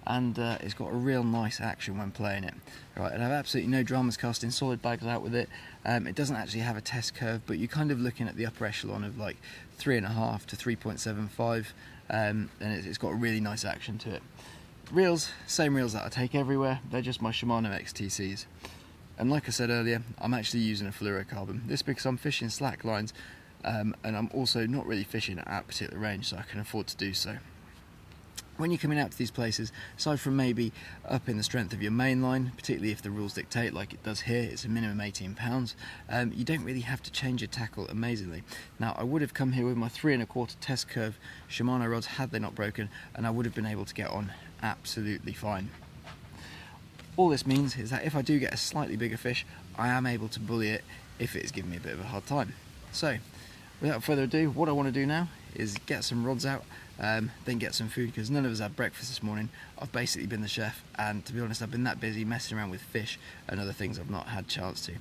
and it's got a real nice action when playing it. Right, and I have absolutely no dramas casting solid bags out with it. It doesn't actually have a test curve, but you're kind of looking at the upper echelon of like 3.5 to 3.75, and it's got a really nice action to it. Reels, same reels that I take everywhere, they're just my Shimano XTCs. And like I said earlier, I'm actually using a fluorocarbon. This because I'm fishing slack lines, and I'm also not really fishing at that particular range, so I can afford to do so. When you're coming out to these places, aside from maybe upping the strength of your main line, particularly if the rules dictate like it does here, it's a minimum 18 pounds, you don't really have to change your tackle amazingly. Now I would have come here with my 3.25 test curve Shimano rods had they not broken, and I would have been able to get on absolutely fine. All this means is that if I do get a slightly bigger fish, I am able to bully it if it is giving me a bit of a hard time. So without further ado, what I want to do now is get some rods out, then get some food, because none of us had breakfast this morning. I've basically been the chef, and to be honest I've been that busy messing around with fish and other things I've not had a chance to.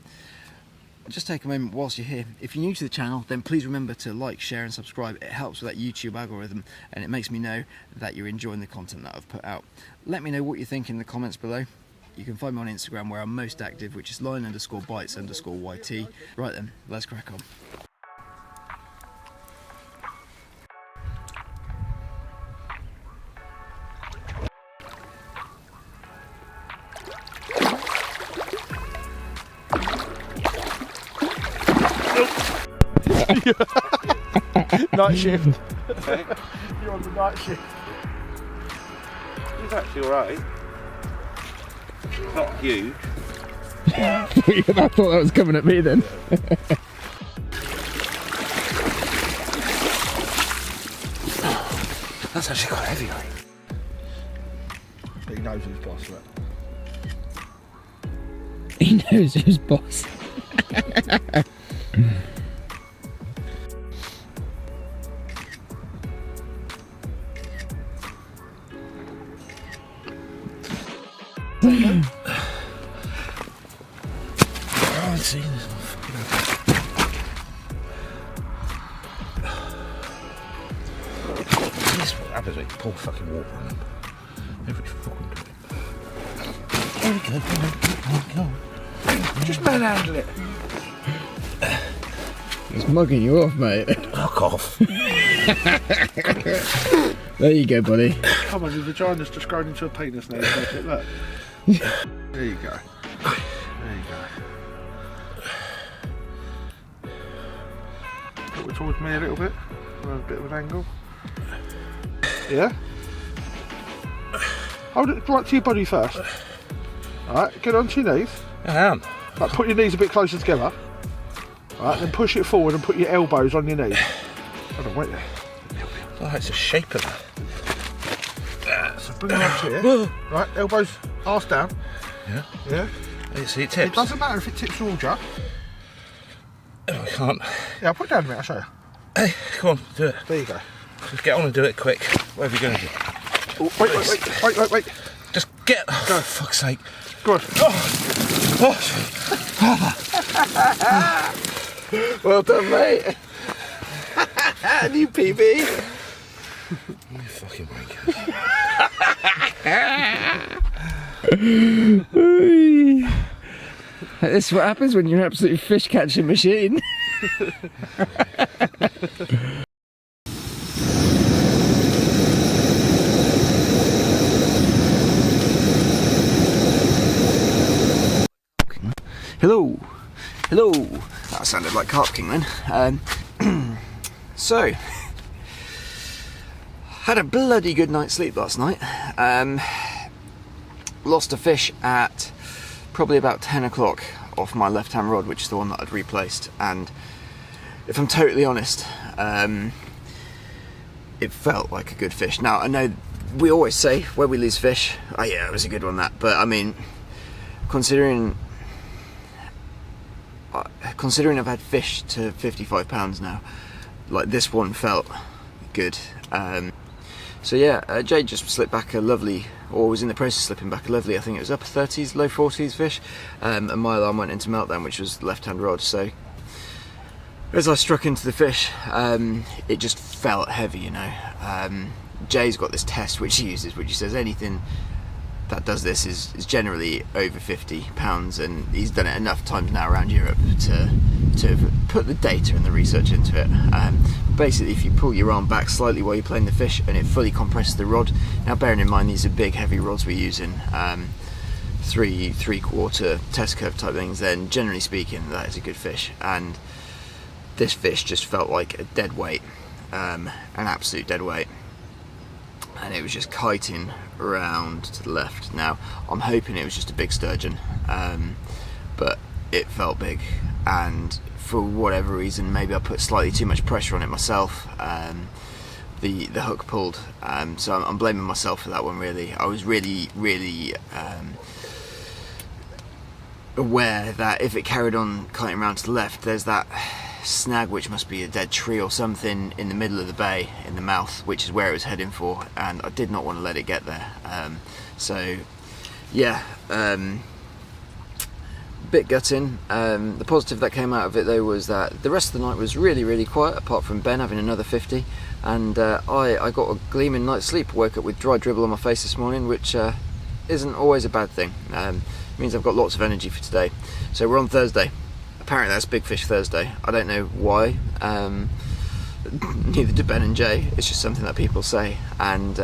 Just take a moment whilst you're here. If you're new to the channel, then please remember to like, share and subscribe. It helps with that YouTube algorithm, and it makes me know that you're enjoying the content that I've put out. Let me know what you think in the comments below. You can find me on Instagram where I'm most active, which is line_bites_YT. Right then, let's crack on. Night shift. You're on the night shift. He's actually alright. Not huge. I thought that was coming at me then. That's actually quite heavy, mate. But he knows who's boss, look. He knows who's boss. Oh, see this. This is what happens when you pour fucking water on them. Every fucking time. There we go. Just manhandle it. He's mugging you off, mate. Fuck off. There you go, buddy. Come on, your vagina's just grown into a penis now. Look. There you go. There you go. Put it towards me a little bit. A bit of an angle. Yeah? Hold it right to your body first. Alright, get onto your knees. I am. Like, put your knees a bit closer together. Alright, then push it forward and put your elbows on your knees. Hold on, wait there. Oh, it's a shape of that. So bring it up to here. Right, elbows, arse down. Yeah. Yeah. You see it It tips? doesn't matter if it tips towards you. Oh, I can't. Yeah, I'll put it down a minute, I'll show you. Hey, come on, do it. There you go. Just get on and do it quick. Whatever you're going to do. Oh, wait. Just get. Oh, for fuck's sake. Go on. Well done, mate. New PB. You fucking wanker. This is what happens when you're an absolute fish catching machine. Hello. That sounded like Carp King then. So, had a bloody good night's sleep last night. Lost a fish at probably about 10 o'clock off my left-hand rod, which is the one that I'd replaced. And if I'm totally honest, it felt like a good fish. Now, I know we always say where we lose fish, oh yeah, it was a good one, that. But I mean, considering I've had fish to 55 pounds now, like this one felt good. So yeah, Jade just slipped back a lovely, or was in the process of slipping back a lovely, I think it was upper 30s, low 40s fish, and my alarm went into meltdown, which was the left-hand rod. So as I struck into the fish, it just felt heavy, you know. Jay's got this test which he uses, which he says anything that does this is generally over 50 pounds, and he's done it enough times now around Europe to put the data and the research into it. Basically, if you pull your arm back slightly while you're playing the fish and it fully compresses the rod, now bearing in mind these are big heavy rods we're using, 3/4 test curve type things, then generally speaking that is a good fish. And this fish just felt like a dead weight, an absolute dead weight, and it was just kiting around to the left. Now I'm hoping it was just a big sturgeon, but it felt big, and for whatever reason, maybe I put slightly too much pressure on it myself. The hook pulled, so I'm blaming myself for that one really. I was really aware that if it carried on kiting around to the left, there's that snag which must be a dead tree or something in the middle of the bay, in the mouth, which is where it was heading for, and I did not want to let it get there. So yeah, bit gutting. The positive that came out of it though was that the rest of the night was really quiet, apart from Ben having another 50, and I got a gleaming night's sleep. Woke up with dry dribble on my face this morning, which isn't always a bad thing. It means I've got lots of energy for today. So we're on Thursday. Apparently that's Big Fish Thursday. I don't know why. Neither do Ben and Jay. It's just something that people say. And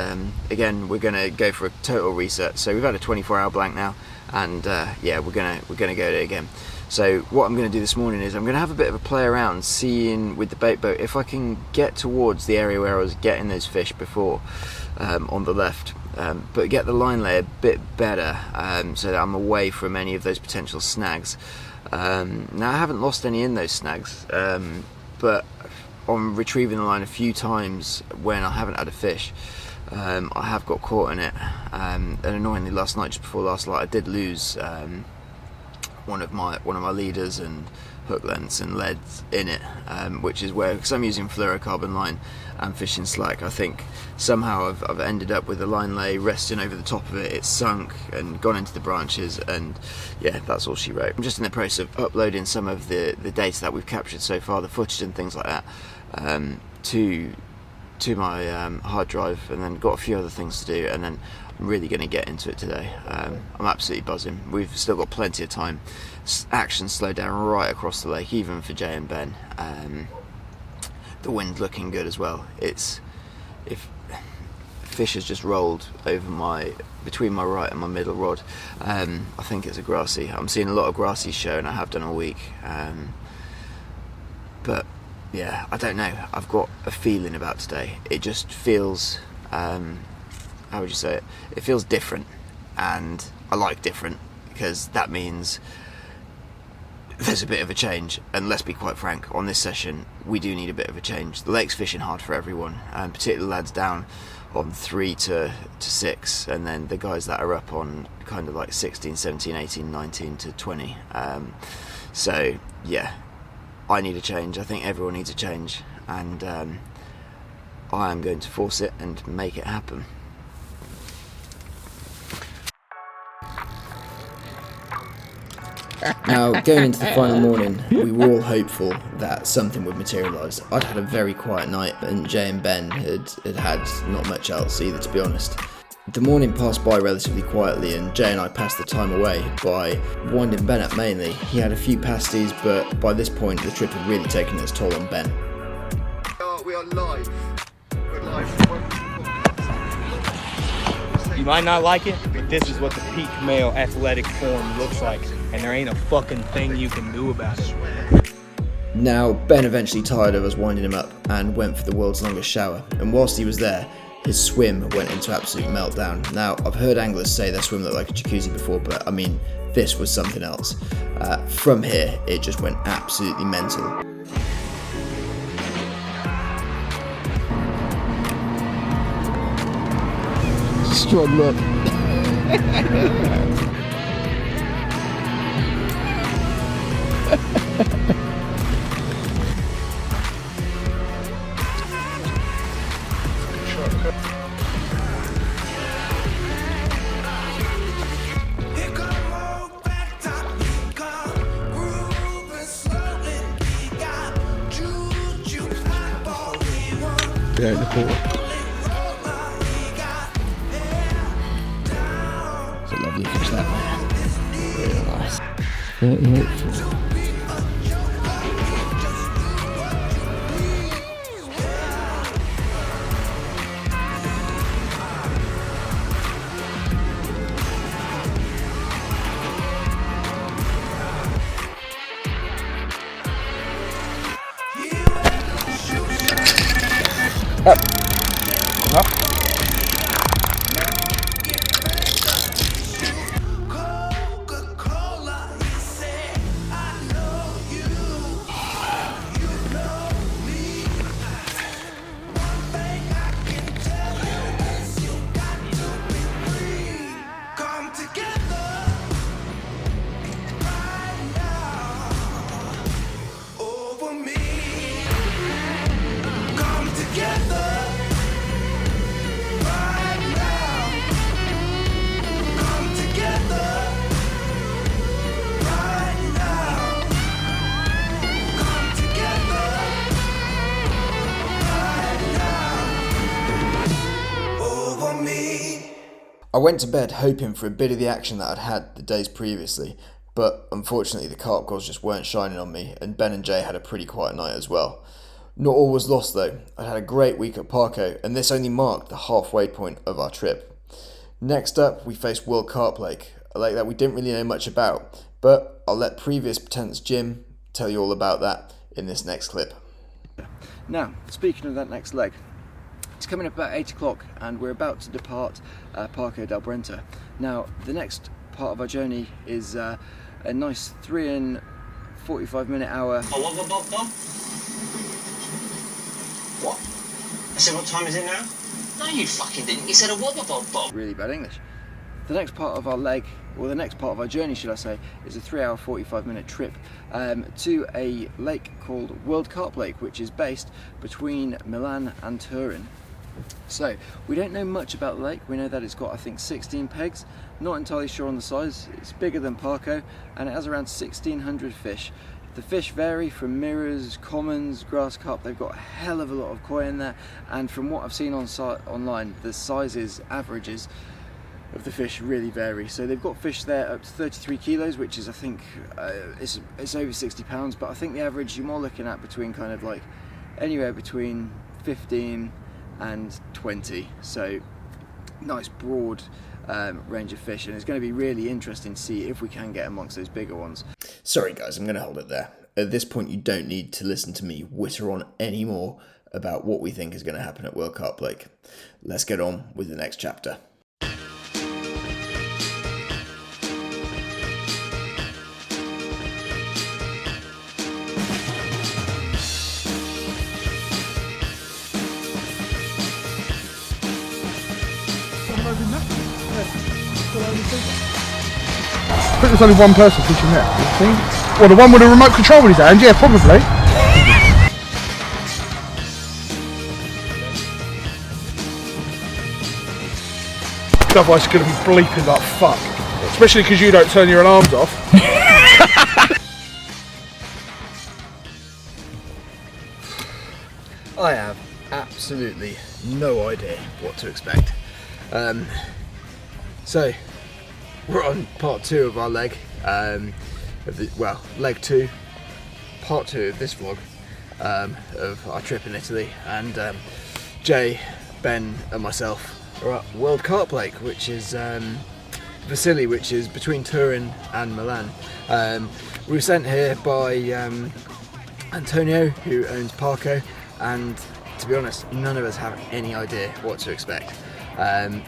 again, we're going to go for a total reset. So we've had a 24-hour blank now, and yeah, we're gonna go at it again. So what I'm going to do this morning is I'm going to have a bit of a play around, seeing with the bait boat if I can get towards the area where I was getting those fish before, on the left, but get the line lay a bit better, so that I'm away from any of those potential snags. Now I haven't lost any in those snags, but on retrieving the line a few times when I haven't had a fish, I have got caught in it, and annoyingly last night, just before last night, I did lose one of my leaders and hook lengths and leads in it, which is where, because I'm using fluorocarbon line and fishing slack, I think somehow I've ended up with a line lay resting over the top of it. It's sunk and gone into the branches, and yeah, that's all she wrote. I'm just in the process of uploading some of the data that we've captured so far, the footage and things like that, to my hard drive, and then got a few other things to do, and then I'm really going to get into it today. I'm absolutely buzzing. We've still got plenty of time. Action slowed down right across the lake, even for Jay and Ben. The wind's looking good as well. If fish has just rolled over between my right and my middle rod. I think it's a grassy. I'm seeing a lot of grassy show, and I have done all week. But yeah, I don't know. I've got a feeling about today. It just feels, how would you say it? It feels different, and I like different because that means there's a bit of a change. And let's be quite frank, on this session we do need a bit of a change. The lake's fishing hard for everyone, and particularly the lads down on 3 to 6, and then the guys that are up on kind of like 16, 17, 18, 19 to 20. So yeah, I need a change. I think everyone needs a change, and I am going to force it and make it happen. Now, going into the final morning, we were all hopeful that something would materialise. I'd had a very quiet night, and Jay and Ben had not much else either, to be honest. The morning passed by relatively quietly, and Jay and I passed the time away by winding Ben up mainly. He had a few pasties, but by this point the trip had really taken its toll on Ben. We are live. We're live. You might not like it, but this is what the peak male athletic form looks like, and there ain't a fucking thing you can do about it. Now, Ben eventually tired of us winding him up and went for the world's longest shower, and whilst he was there, his swim went into absolute meltdown. Now, I've heard anglers say their swim looked like a jacuzzi before, but I mean, this was something else. From here, it just went absolutely mental. Strong look. Yeah, the pool. It's a lovely fish, that one. Really nice. 38 foot. I went to bed hoping for a bit of the action that I'd had the days previously, but unfortunately the carp gods just weren't shining on me, and Ben and Jay had a pretty quiet night as well. Not all was lost though. I'd had a great week at Parco, and this only marked the halfway point of our trip. Next up, we faced World Carp Lake, a lake that we didn't really know much about, but I'll let previous tense Jim tell you all about that in this next clip. Now, speaking of that next leg, it's coming up about 8 o'clock and we're about to depart Parco del Brenta. Now, the next part of our journey is a nice 3 and 45 minute hour. Oh, what? I said, what time is it now? No, you fucking didn't. You said a wobble bob bob. Really bad English. The next part of our leg, or the next part of our journey, should I say, is a 3 hour 45-minute trip to a lake called World Carp Lake, which is based between Milan and Turin. So, we don't know much about the lake. We know that it's got, I think, 16 pegs. Not entirely sure on the size. It's bigger than Parco, and it has around 1,600 fish. The fish vary from mirrors, commons, grass carp. They've got a hell of a lot of koi in there, and from what I've seen on online, the sizes, averages of the fish really vary. So they've got fish there up to 33 kilos, which is, I think, it's over 60 pounds, but I think the average you're more looking at between kind of like anywhere between 15 and 20. So nice broad range of fish, and it's going to be really interesting to see if we can get amongst those bigger ones. Sorry guys, I'm going to hold it there. At this point you don't need to listen to me witter on any more about what we think is going to happen at World Carp Lake. Let's get on with the next chapter. I think there's only one person fishing there. Well, the one with the remote control in his hand, yeah, probably. Otherwise, it's going to be bleeping like fuck. Especially because you don't turn your alarms off. I have absolutely no idea what to expect. So, we're on part 2 of our leg, leg 2, part 2 of this vlog of our trip in Italy, and Jay, Ben and myself are at World Carp Lake, which is Vasili, which is between Turin and Milan. We were sent here by Antonio, who owns Parco, and to be honest, none of us have any idea what to expect.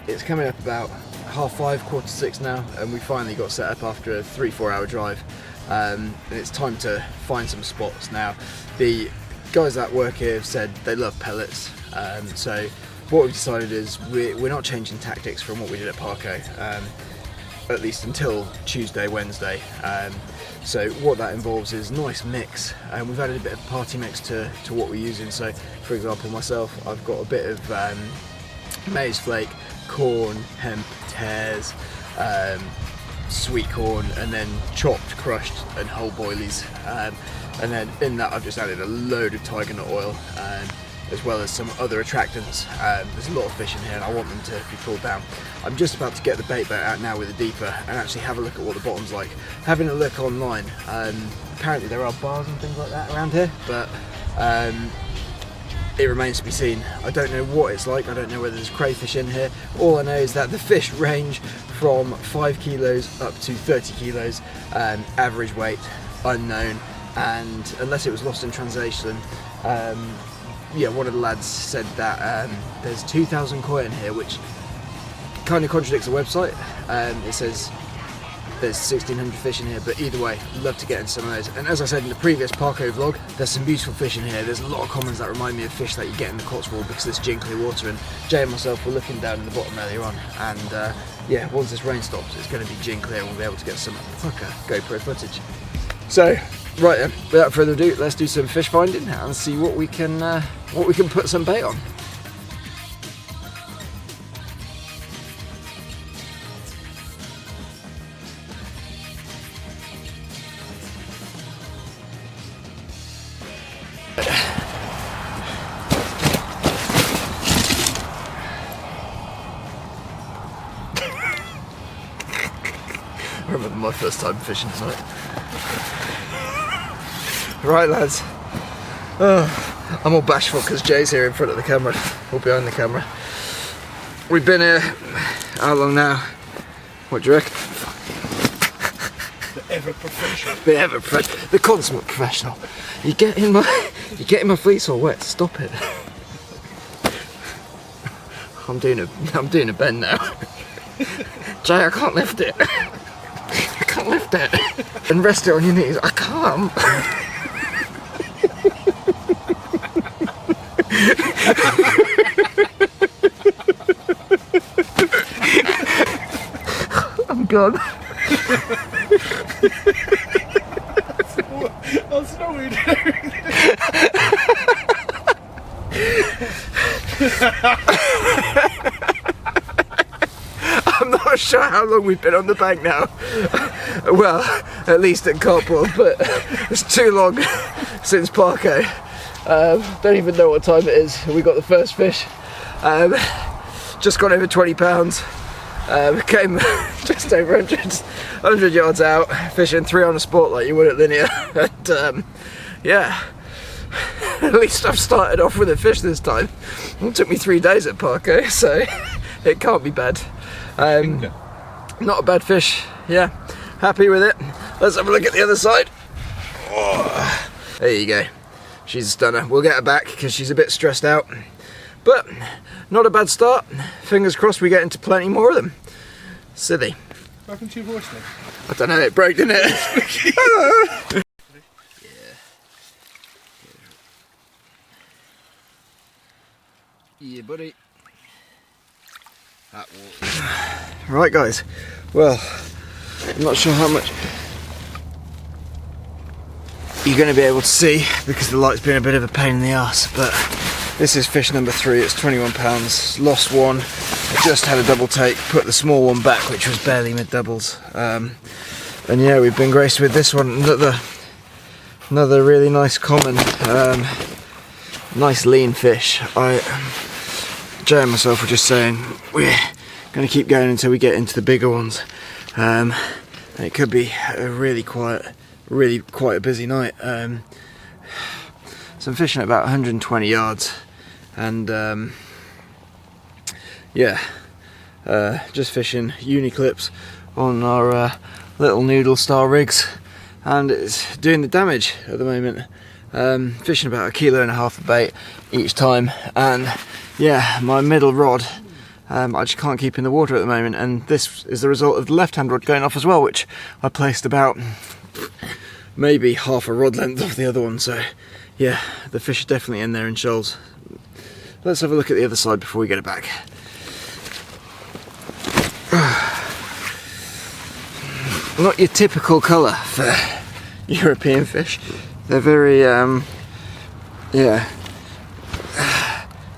It's coming up about 5:30, 5:45 now, and we finally got set up after a 3-4 hour drive, and it's time to find some spots now. The guys that work here have said they love pellets, so what we've decided is we're not changing tactics from what we did at Parco, at least until Tuesday, Wednesday. So what that involves is nice mix, and we've added a bit of party mix to what we're using. So for example, myself, I've got a bit of maize flake, corn, hemp, tares, sweet corn, and then chopped, crushed and whole boilies, and then in that I've just added a load of tiger nut oil, as well as some other attractants. There's a lot of fish in here and I want them to be pulled down. I'm just about to get the bait boat out now with a deeper and actually have a look at what the bottom's like. Having a look online, apparently there are bars and things like that around here, but it remains to be seen. I don't know what it's like, I don't know whether there's crayfish in here. All I know is that the fish range from 5 kilos up to 30 kilos, average weight unknown, and unless it was lost in translation, yeah, one of the lads said that there's 2,000 koi in here, which kind of contradicts the website. It says there's 1,600 fish in here, but either way, love to get into some of those. And as I said in the previous Parco vlog, there's some beautiful fish in here. There's a lot of commons that remind me of fish that you get in the Cotswold because there's jinkly water, and Jay and myself were looking down in the bottom earlier on, and yeah, once this rain stops, it's going to be gin clear and we'll be able to get some proper GoPro footage. So, right then, without further ado, let's do some fish finding and see what we can put some bait on. I remember my first time fishing tonight. Right lads, I'm all bashful because Jay's here in front of the camera, or behind the camera. We've been here, how long now? What do you reckon? The ever professional. The ever professional, the consummate professional. You're getting my fleece all wet, stop it. I'm doing a bend now. Jay, I can't lift it. I can't lift it. And rest it on your knees. I can't. god. That's not weird. I'm not sure how long we've been on the bank now. Well, at least at Carport, but it's too long since Parco. Don't even know what time it is. We got the first fish. Just gone over 20 pounds. Came just over 100 yards out, fishing 3 on a spot like you would at Linear. And yeah, at least I've started off with a fish this time. It took me 3 days at Parco, so it can't be bad. Not a bad fish, yeah, happy with it. Let's have a look at the other side. Oh, there you go, she's a stunner. We'll get her back because she's a bit stressed out, but not a bad start. Fingers crossed we get into plenty more of them. Silly. What happened to your voice then? I don't know, it broke, didn't it? Yeah, buddy. That water. Right guys, well, I'm not sure how much you're going to be able to see because the light's been a bit of a pain in the arse, but this is fish number 3. It's 21 pounds, lost one, just had a double take, put the small one back which was barely mid doubles, and yeah, we've been graced with this one, another really nice common, nice lean fish. Jay and myself were just saying we're going to keep going until we get into the bigger ones, and it could be a really quite a busy night. So I'm fishing at about 120 yards, and yeah, just fishing uni clips on our little noodle star rigs, and it's doing the damage at the moment. Fishing about 1.5 kilos of bait each time, and yeah, my middle rod I just can't keep in the water at the moment, and this is the result of the left hand rod going off as well, which I placed about maybe half a rod length off the other one. So yeah, the fish are definitely in there in shoals. Let's have a look at the other side before we get it back. Not your typical colour for European fish. They're very yeah,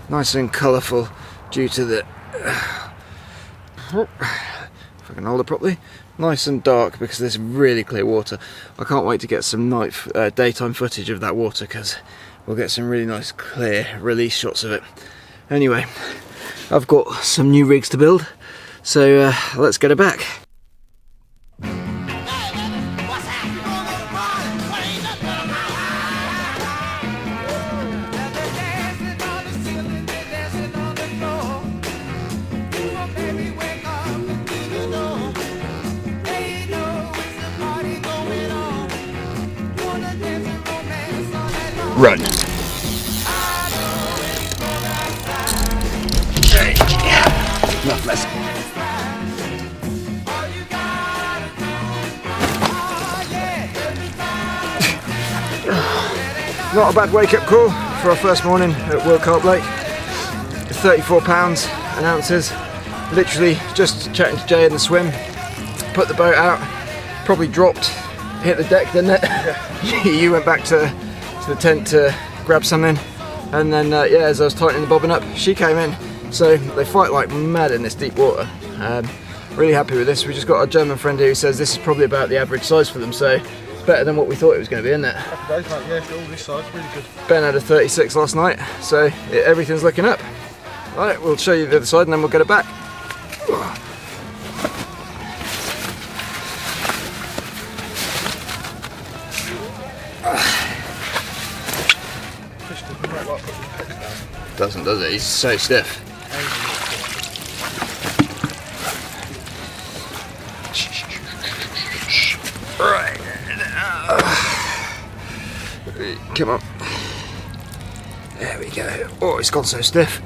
nice and colourful due to the if I can hold it properly, nice and dark because there's really clear water. I can't wait to get some daytime footage of that water because we'll get some really nice clear release shots of it. Anyway, I've got some new rigs to build, so let's get it back. Run. Not less. Not a bad wake-up call for our first morning at World Carp Lake. 34 pounds and ounces. Literally just chatting to Jay in the swim. Put the boat out. Probably dropped, hit the deck, didn't it? You went back to the tent to grab something, and then yeah, as I was tightening the bobbin up, she came in. So they fight like mad in this deep water. Really happy with this. We just got our German friend here who says this is probably about the average size for them, so it's better than what we thought it was going to be, isn't it? Happy days, mate. Yeah, all this size, really good. Ben had a 36 last night, so everything's looking up. Right, we'll show you the other side and then we'll get it back. Doesn't, does it? He's so stiff. Right. Come on. There we go. Oh, it's gone so stiff.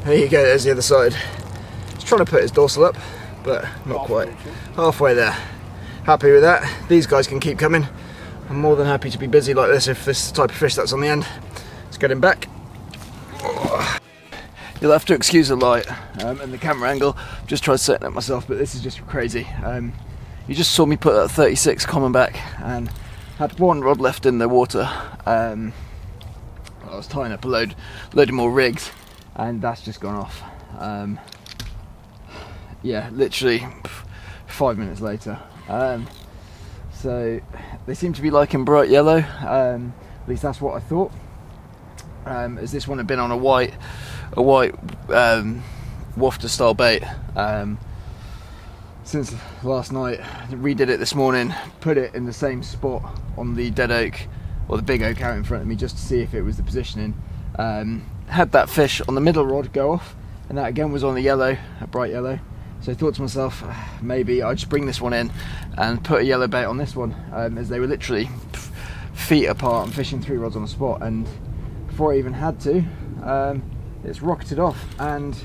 There you go, there's the other side. He's trying to put his dorsal up, but not quite. Halfway there. Happy with that. These guys can keep coming. I'm more than happy to be busy like this if this is the type of fish that's on the end. Let's get him back. You'll have to excuse the light and the camera angle. I've just tried setting up myself, but this is just crazy. you just saw me put that 36 common back and had one rod left in the water. I was tying up a load of more rigs, and that's just gone off. Yeah, literally 5 minutes later. So they seem to be liking bright yellow, at least that's what I thought. As this one had been on a white wafter style bait since last night. Redid it this morning, put it in the same spot on the dead oak, or the big oak out in front of me, just to see if it was the positioning. Had that fish on the middle rod go off, and that again was on the yellow, a bright yellow. So I thought to myself, maybe I'd just bring this one in and put a yellow bait on this one, as they were literally feet apart and fishing 3 rods on the spot. And before I even had to, it's rocketed off, and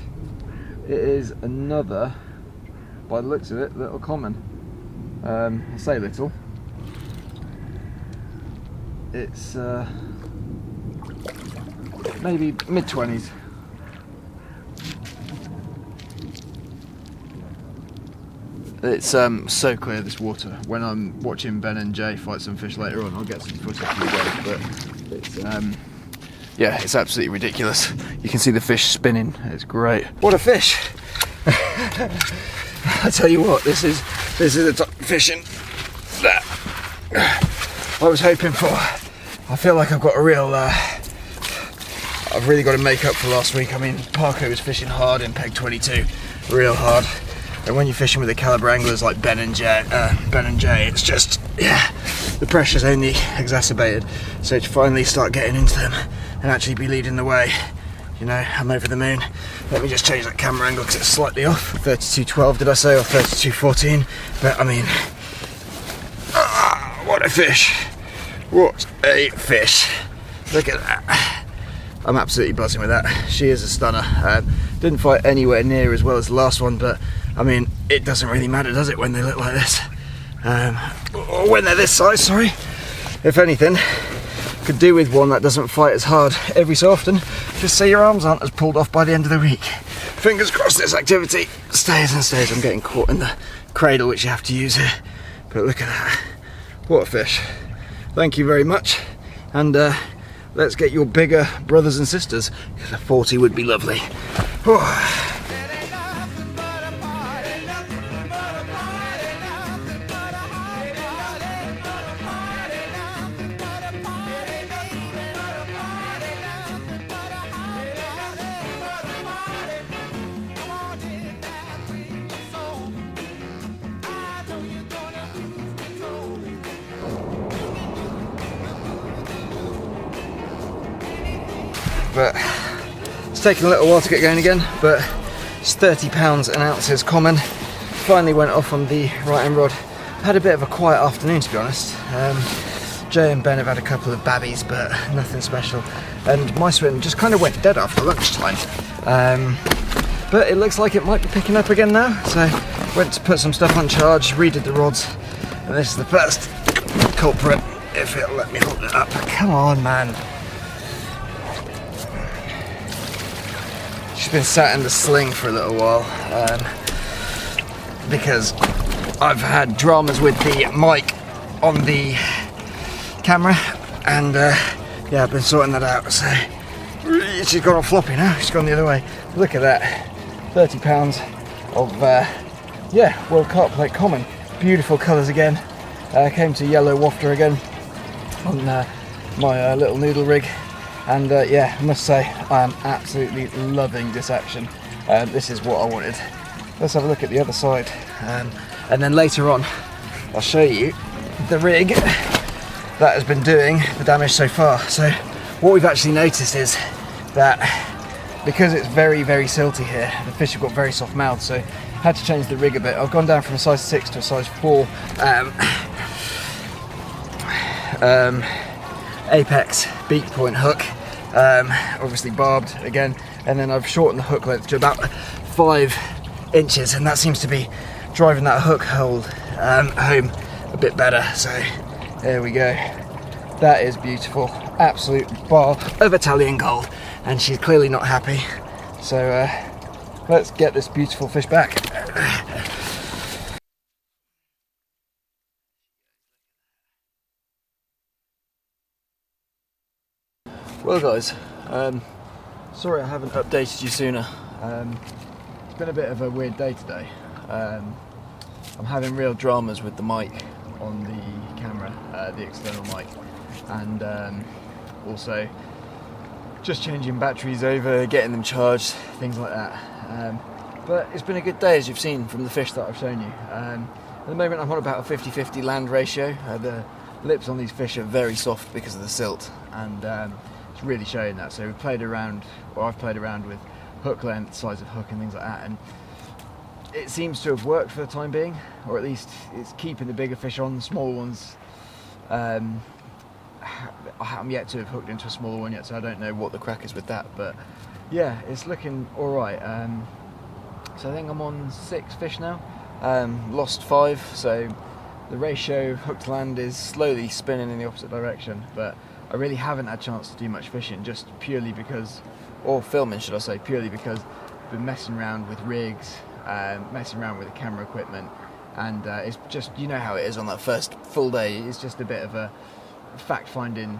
it is another, by the looks of it, little common. I say little. It's maybe mid-20s. It's so clear, this water. When I'm watching Ben and Jay fight some fish later on, I'll get some footage for you guys, but it's yeah, it's absolutely ridiculous. You can see the fish spinning. It's great. What a fish! I tell you what, this is the type of fishing that I was hoping for. I feel like I've got a real I've really got to make up for last week. I mean, Parco was fishing hard in peg 22, real hard. And when you're fishing with the calibre anglers like Ben and Jay, it's just, yeah, the pressure's only exacerbated. So to finally start getting into them and actually be leading the way, you know, I'm over the moon. Let me just change that camera angle because it's slightly off. 32.12 did I say, or 32.14? But I mean, what a fish! What a fish! Look at that. I'm absolutely buzzing with that. She is a stunner. Didn't fight anywhere near as well as the last one, but I mean, it doesn't really matter, does it, when they look like this? Or when they're this size, sorry. If anything, could do with one that doesn't fight as hard every so often, just so your arms aren't as pulled off by the end of the week. Fingers crossed this activity stays and stays. I'm getting caught in the cradle, which you have to use here. But look at that. What a fish. Thank you very much. And let's get your bigger brothers and sisters, because a 40 would be lovely. Oh. But it's taken a little while to get going again, but it's 30 pounds an ounce common. Finally went off on the right hand rod. I had a bit of a quiet afternoon, to be honest. Jay and Ben have had a couple of babbies, but nothing special. And my swim just kind of went dead after lunchtime. But it looks like it might be picking up again now. So went to put some stuff on charge, redid the rods, and this is the first culprit, if it'll let me hold it up. Come on, man. She's been sat in the sling for a little while because I've had dramas with the mic on the camera, and yeah, I've been sorting that out. So she's gone on floppy now. She's gone the other way. Look at that, 30 pounds of yeah, World Carp Plate common. Beautiful colours again. Came to yellow wafter again on my little noodle rig. And yeah, I must say, I am absolutely loving this action. This is what I wanted. Let's have a look at the other side. And then later on, I'll show you the rig that has been doing the damage so far. So what we've actually noticed is that because it's very, very silty here, the fish have got very soft mouths, so I had to change the rig a bit. I've gone down from a size 6 to a size 4 apex beak point hook. Obviously barbed again, and then I've shortened the hook length to about 5 inches, and that seems to be driving that hook hold home a bit better. So there we go. That is beautiful, absolute bar of Italian gold, and she's clearly not happy. So let's get this beautiful fish back. Well guys, sorry I haven't updated you sooner. It's been a bit of a weird day today. I'm having real dramas with the mic on the camera, the external mic, and also just changing batteries over, getting them charged, things like that. But it's been a good day, as you've seen from the fish that I've shown you. At the moment I'm on about a 50-50 land ratio. The lips on these fish are very soft because of the silt, and it's really showing that. So we've played around, or I've played around with hook length, size of hook and things like that, and it seems to have worked for the time being, or at least it's keeping the bigger fish on. The smaller ones, I'm yet to have hooked into a smaller one yet, so I don't know what the crack is with that, but yeah, it's looking alright. So I think I'm on 6 fish now, lost 5, so the ratio hook to land is slowly spinning in the opposite direction, but I really haven't had a chance to do much fishing, just purely because, or filming should I say, purely because I've been messing around with rigs, messing around with the camera equipment, and it's just, you know how it is on that first full day, it's just a bit of a fact-finding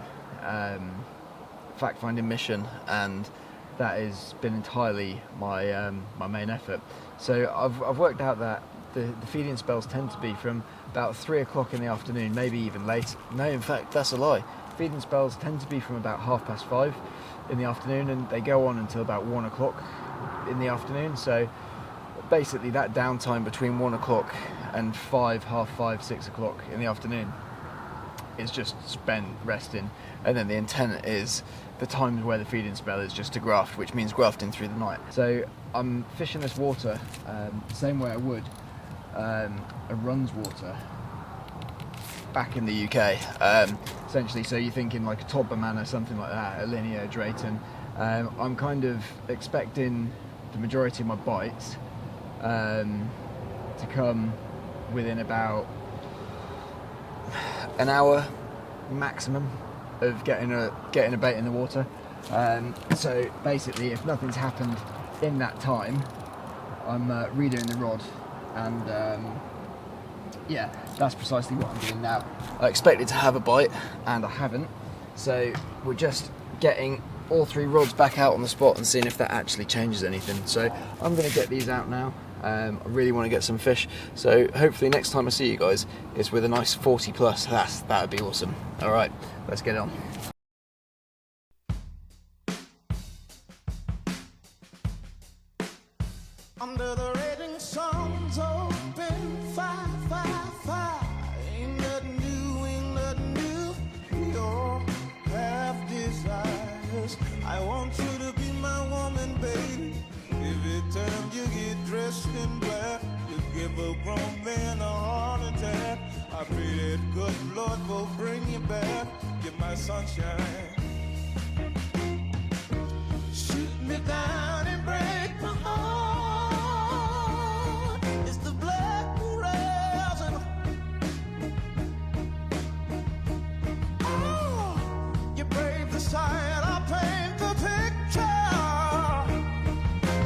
mission, and that has been entirely my my main effort. So I've worked out that the feeding spells tend to be from about 3 o'clock in the afternoon, maybe even late. No, in fact, that's a lie. Feeding spells tend to be from about 5:30 in the afternoon, and they go on until about 1 o'clock in the afternoon. So basically that downtime between 1 o'clock and 5, half 5, 6 o'clock in the afternoon is just spent resting, and then the intent is the times where the feeding spell is just to graft, which means grafting through the night. So I'm fishing this water the same way I would a runs water back in the UK, essentially. So you're thinking like a Todd or something like that, a linear Drayton. I'm kind of expecting the majority of my bites to come within about an hour maximum of getting a bait in the water. So basically, if nothing's happened in that time, I'm redoing the rod, and yeah, that's precisely what I'm doing now. I expected to have a bite, and I haven't, so we're just getting all 3 rods back out on the spot and seeing if that actually changes anything. So I'm going to get these out now. I really want to get some fish, so hopefully next time I see you guys it's with a nice 40 plus. That would be awesome. Alright, let's get on. Under the raging sun's open fire, fire, fire. Ain't nothing new, your half desires. I want you to be my woman, baby. Every time you get dressed in black, you give a grown man a heart attack. I pray that good Lord will bring you back. You're my sunshine. Shoot me down and break my heart. It's the black resin. Oh, you brave the sight, I paint the picture,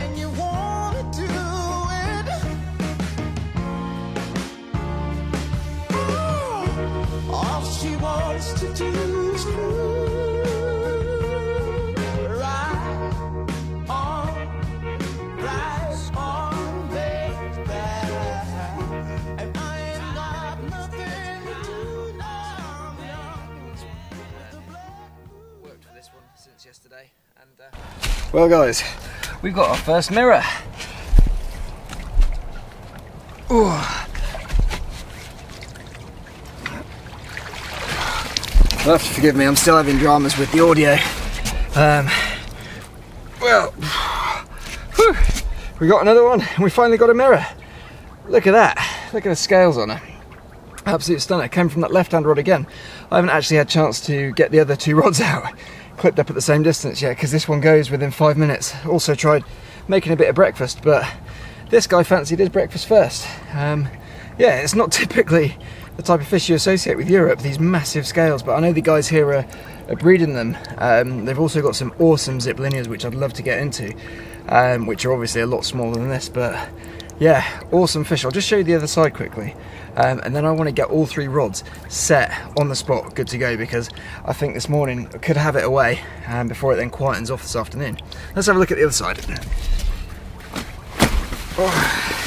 and you wanna do it. Oh, all she wants to do is yesterday, and well guys, we've got our first mirror. Ooh. You'll have to forgive me, I'm still having dramas with the audio. Well, whew, we got another one, and we finally got a mirror. Look at that, look at the scales on her. Absolute stunner. Came from that left-hand rod again. I haven't actually had a chance to get the other 2 rods out clipped up at the same distance yet, because this one goes within 5 minutes. Also tried making a bit of breakfast, but this guy fancied his breakfast first. Yeah, it's not typically the type of fish you associate with Europe, these massive scales, but I know the guys here are breeding them. They've also got some awesome zip linears, which I'd love to get into, which are obviously a lot smaller than this, but Yeah, awesome fish. I'll just show you the other side quickly, and then I want to get all 3 rods set on the spot, good to go, because I think this morning I could have it away before it then quietens off this afternoon. Let's have a look at the other side. Oh.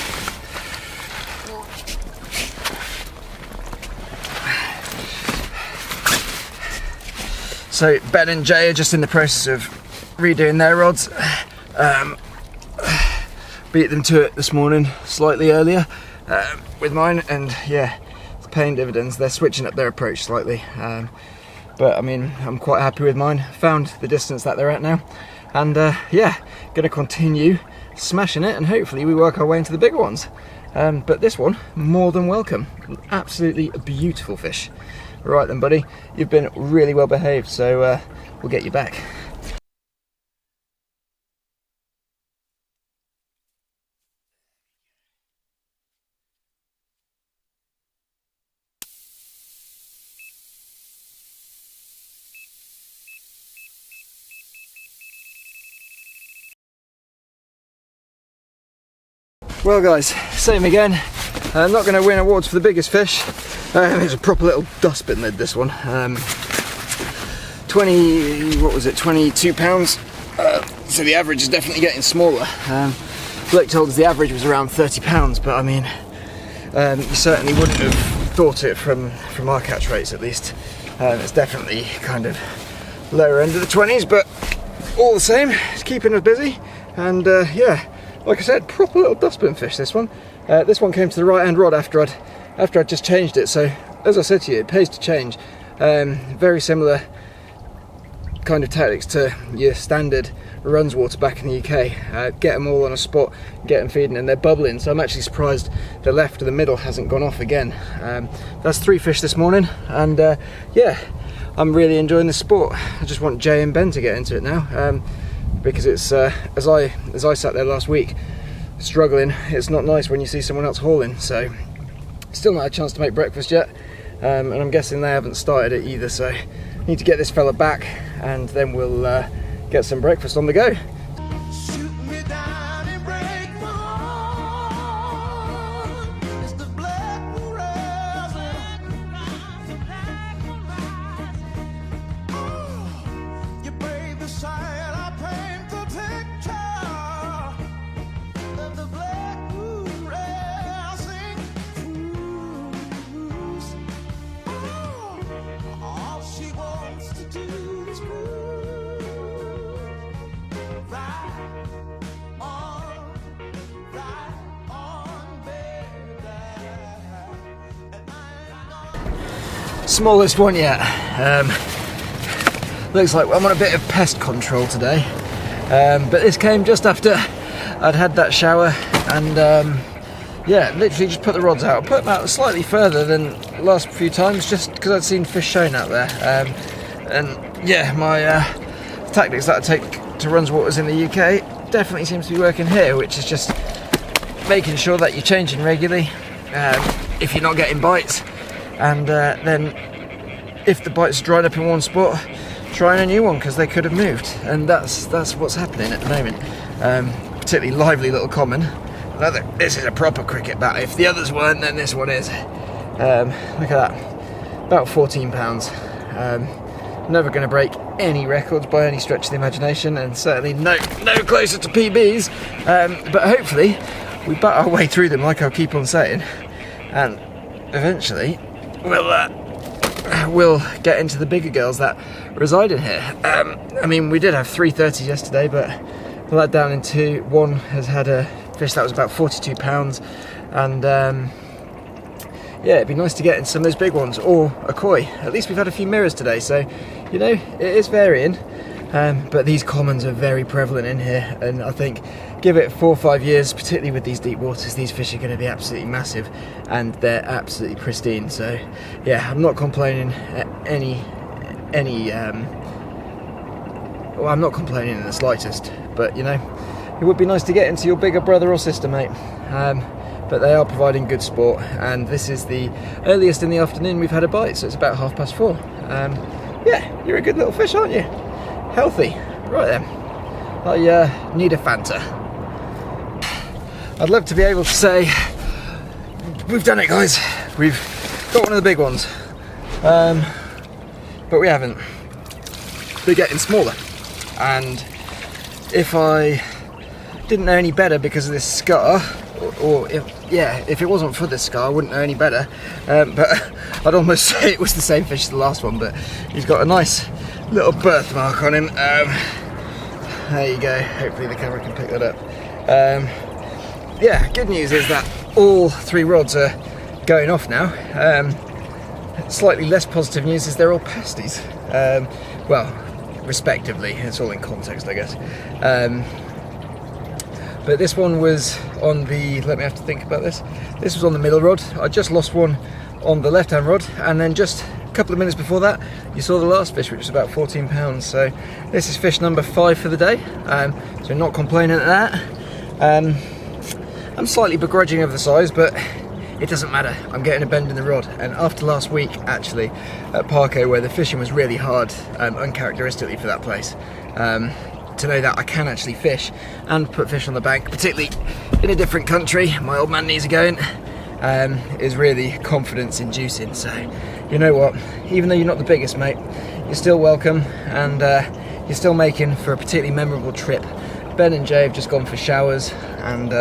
So Ben and Jay are just in the process of redoing their rods. Beat them to it this morning slightly earlier with mine, and yeah, it's paying dividends. They're switching up their approach slightly, but I mean, I'm quite happy with mine. Found the distance that they're at now, and yeah, gonna continue smashing it, and hopefully we work our way into the bigger ones. But this one, more than welcome. Absolutely beautiful fish. Right then, buddy, you've been really well behaved, so we'll get you back. Well guys, same again. I'm not going to win awards for the biggest fish. It's a proper little dustbin lid, this one. 22 pounds. So the average is definitely getting smaller. Blake told us the average was around 30 pounds, but I mean, you certainly wouldn't have thought it from our catch rates at least. It's definitely kind of lower end of the 20s, but all the same, it's keeping us busy. And yeah, like I said, proper little dustbin fish, this one. This one came to the right hand rod after I'd just changed it, so as I said to you, it pays to change. Very similar kind of tactics to your standard runs water back in the UK. Get them all on a spot, get them feeding, and they're bubbling, so I'm actually surprised the left or the middle hasn't gone off again. That's 3 fish this morning, and yeah, I'm really enjoying the sport. I just want Jay and Ben to get into it now, because it's as I sat there last week struggling, it's not nice when you see someone else hauling. So still not had a chance to make breakfast yet, and I'm guessing they haven't started it either, so need to get this fella back and then we'll get some breakfast on the go. Smallest one yet. Looks like I'm on a bit of pest control today, but this came just after I'd had that shower, and yeah, literally just put the rods out. I put them out slightly further than the last few times just because I'd seen fish showing out there, and yeah, my tactics that I take to runs waters in the UK definitely seems to be working here, which is just making sure that you're changing regularly if you're not getting bites. And then if the bites dried up in one spot, trying a new one because they could have moved, and that's what's happening at the moment. Particularly lively little common. This is a proper cricket bat. If the others weren't, then this one is. Look at that, about 14 pounds. Never going to break any records by any stretch of the imagination, and certainly no closer to PBs. But hopefully we bat our way through them, like I'll keep on saying, and eventually we'll get into the bigger girls that reside in here. I mean, we did have 330s yesterday, but we'll add down into one has had a fish that was about 42 pounds, and yeah, it'd be nice to get in some of those big ones, or a koi. At least we've had a few mirrors today, so you know, it is varying, but these commons are very prevalent in here, and I think give it 4 or 5 years, particularly with these deep waters, these fish are going to be absolutely massive, and they're absolutely pristine. So yeah, I'm not complaining well, I'm not complaining in the slightest, but you know, it would be nice to get into your bigger brother or sister, mate. But they are providing good sport, and this is the earliest in the afternoon we've had a bite, so it's about 4:30. Yeah, you're a good little fish, aren't you? Healthy. Right then, I need a Fanta. I'd love to be able to say, we've done it guys, we've got one of the big ones, but we haven't. They're getting smaller, and if I didn't know any better because of this scar, or if it wasn't for this scar I wouldn't know any better, but I'd almost say it was the same fish as the last one, but he's got a nice little birthmark on him. There you go, hopefully the camera can pick that up. Yeah, good news is that all 3 rods are going off now. Slightly less positive news is they're all pasties. Well, respectively, it's all in context I guess. But this one was on the, let me have to think about this. This was on the middle rod. I just lost one on the left hand rod, and then just a couple of minutes before that you saw the last fish, which was about 14 pounds. So this is fish number 5 for the day, so not complaining at that. I'm slightly begrudging of the size, but it doesn't matter. I'm getting a bend in the rod, and after last week actually at Parco, where the fishing was really hard, uncharacteristically for that place, to know that I can actually fish and put fish on the bank, particularly in a different country, my old man needs a going, is really confidence inducing. So you know what, even though you're not the biggest mate, you're still welcome, and you're still making for a particularly memorable trip. Ben and Jay have just gone for showers, and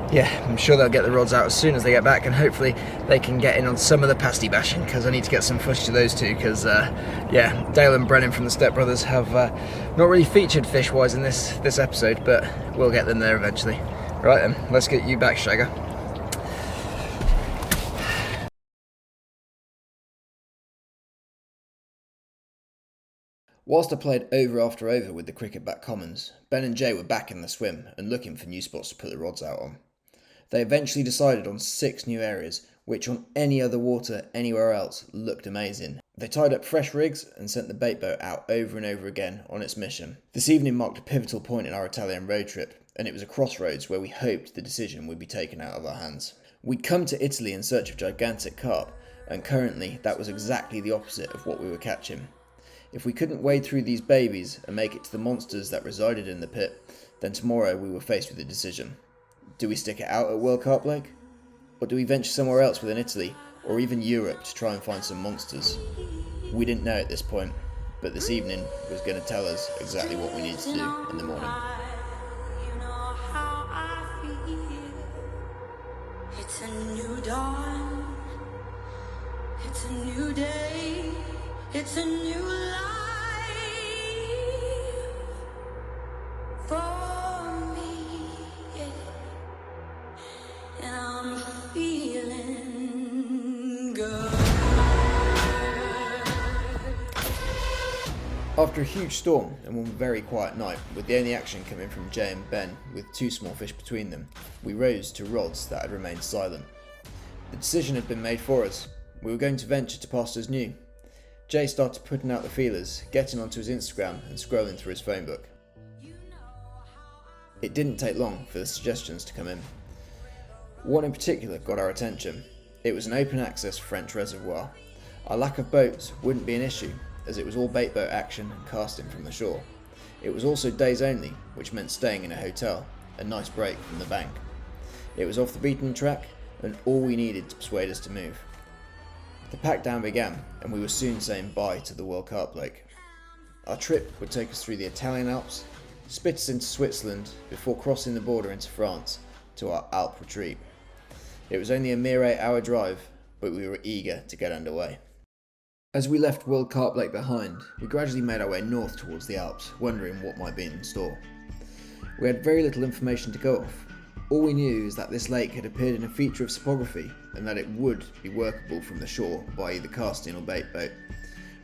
yeah, I'm sure they'll get the rods out as soon as they get back, and hopefully they can get in on some of the pasty bashing, because I need to get some footage to those two, because yeah, Dale and Brennan from the Step Brothers have not really featured fish-wise in this episode, but we'll get them there eventually. Right then, let's get you back, Shagger. Whilst I played over after over with the cricket bat commons, Ben and Jay were back in the swim and looking for new spots to put the rods out on. They eventually decided on 6 new areas, which on any other water anywhere else looked amazing. They tied up fresh rigs and sent the bait boat out over and over again on its mission. This evening marked a pivotal point in our Italian road trip, and it was a crossroads where we hoped the decision would be taken out of our hands. We'd come to Italy in search of gigantic carp, and currently that was exactly the opposite of what we were catching. If we couldn't wade through these babies and make it to the monsters that resided in the pit, then tomorrow we were faced with a decision. Do we stick it out at World Carp Lake? Or do we venture somewhere else within Italy, or even Europe, to try and find some monsters? We didn't know at this point, but this evening was going to tell us exactly what we needed to do in the morning. It's a new dawn, it's a new day, it's a new life for me, yeah. And I'm feeling good. After a huge storm and one very quiet night, with the only action coming from Jay and Ben with 2 small fish between them, we rose to rods that had remained silent. The decision had been made for us. We were going to venture to pastures new. Jay started putting out the feelers, getting onto his Instagram and scrolling through his phone book. It didn't take long for the suggestions to come in. One in particular got our attention. It was an open access French reservoir. Our lack of boats wouldn't be an issue, as it was all bait boat action and casting from the shore. It was also days only, which meant staying in a hotel, a nice break from the bank. It was off the beaten track, and all we needed to persuade us to move. The pack down began, and we were soon saying bye to the World Carp Lake. Our trip would take us through the Italian Alps, spit us into Switzerland, before crossing the border into France to our Alp retreat. It was only a mere 8-hour drive, but we were eager to get underway. As we left World Carp Lake behind, we gradually made our way north towards the Alps, wondering what might be in store. We had very little information to go off. All we knew is that this lake had appeared in a feature of topography, and that it would be workable from the shore by either casting or bait boat.